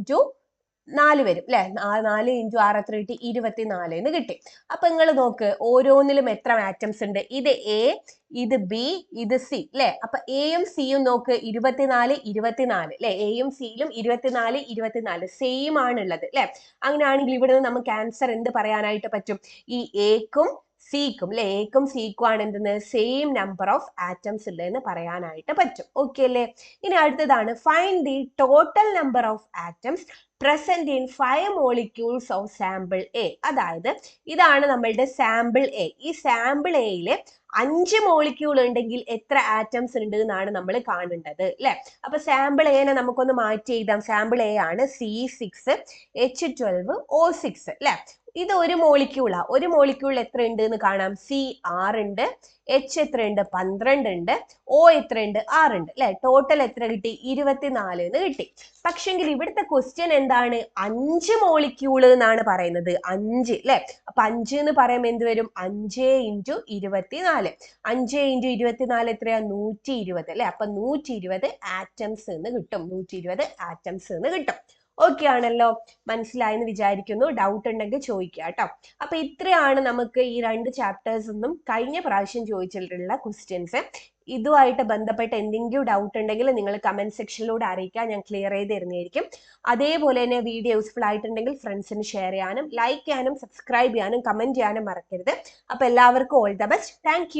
Speaker 1: 4 വരും അല്ലെ. 4 × 6 എത്ര കിട്ടി? 24 എന്ന് കിട്ടി. അപ്പൊ നിങ്ങൾ നോക്ക്, ഓരോന്നിലും എത്ര ആറ്റംസ് ഉണ്ട്? ഇത് A, ഇത് B, ഇത് C അല്ലെ. അപ്പൊ എയും സിയും നോക്ക്, 24 24 അല്ലെ. എയും സിയിലും 24 24 സെയിം ആണുള്ളത് അല്ലെ. അങ്ങനെയാണെങ്കിൽ ഇവിടെ നിന്ന് നമുക്ക് ആൻസർ എന്ത് പറയാനായിട്ട് പറ്റും? ഈ എക്കും സിക്കും അല്ലെ, എക്കും സിക്കും ആണ് എന്തെന്ന്? സെയിം നമ്പർ ഓഫ് ആറ്റംസ് ഉള്ളതെന്ന് പറയാനായിട്ട് പറ്റും. ഓക്കെ അല്ലേ. ഇനി അടുത്തതാണ് find the total number of atoms present in 5 molecules of sample A. അതായത് ഇതാണ് നമ്മളുടെ സാമ്പിൾ എ. ഈ സാമ്പിൾ എയില് 5 മോളിക്യൂൾ ഉണ്ടെങ്കിൽ എത്ര ആറ്റംസ് ഉണ്ട് എന്നാണ് നമ്മൾ കാണേണ്ടത് അല്ലെ. അപ്പൊ സാമ്പിൾ എനെ നമുക്കൊന്ന് മാറ്റി എഴുതാം. സാമ്പിൾ എ ആണ് C6H12O6 അല്ലെ. ഇത് ഒരു മോളിക്യൂളാ. ഒരു മോളിക്യൂൾ എത്ര ഉണ്ട് എന്ന് കാണാം. C 6 ഉണ്ട്, H എത്രയുണ്ട്? 12 ഉണ്ട്, O എത്രയുണ്ട്? 6 ഉണ്ട് അല്ലെ. ടോട്ടൽ എത്ര കിട്ടി? 24 എന്ന് കിട്ടി. പക്ഷെങ്കിൽ ഇവിടുത്തെ ക്വസ്റ്റ്യൻ എന്താണ്? 5 മോളിക്യൂൾ എന്നാണ് പറയുന്നത്. 5 അല്ലെ. അപ്പൊ 5 എന്ന് പറയുമ്പോൾ എന്ത് വരും? 5 × 24. 5 × 24 എത്രയാ? 120 അല്ലെ. അപ്പൊ 120 ആറ്റംസ് എന്ന് കിട്ടും. 120 ആറ്റംസ് എന്ന് കിട്ടും. ഓക്കെ ആണല്ലോ. മനസ്സിലായെന്ന് വിചാരിക്കുന്നു. ഡൗട്ട് ഉണ്ടെങ്കിൽ ചോദിക്കുക കേട്ടോ. അപ്പൊ ഇത്രയാണ് നമുക്ക് ഈ 2 ചാപ്റ്റേഴ്സ് ഒന്നും കഴിഞ്ഞ പ്രാവശ്യം ചോദിച്ചിട്ടുള്ള ക്വസ്റ്റ്യൻസ്. ഇതുമായിട്ട് ബന്ധപ്പെട്ട് എന്തെങ്കിലും ഡൗട്ട് ഉണ്ടെങ്കിൽ നിങ്ങൾ കമന്റ് സെക്ഷനിലൂടെ അറിയിക്കുക. ഞാൻ ക്ലിയർ ചെയ്ത് തരുന്നതായിരിക്കും. അതേപോലെ തന്നെ വീഡിയോ യൂസ്ഫുൾ ആയിട്ടുണ്ടെങ്കിൽ ഫ്രണ്ട്സിന് ഷെയർ ചെയ്യാനും ലൈക്ക് ചെയ്യാനും സബ്സ്ക്രൈബ് ചെയ്യാനും കമന്റ് ചെയ്യാനും മറക്കരുത്. അപ്പൊ എല്ലാവർക്കും ഓൾ ദ ബെസ്റ്റ്. താങ്ക്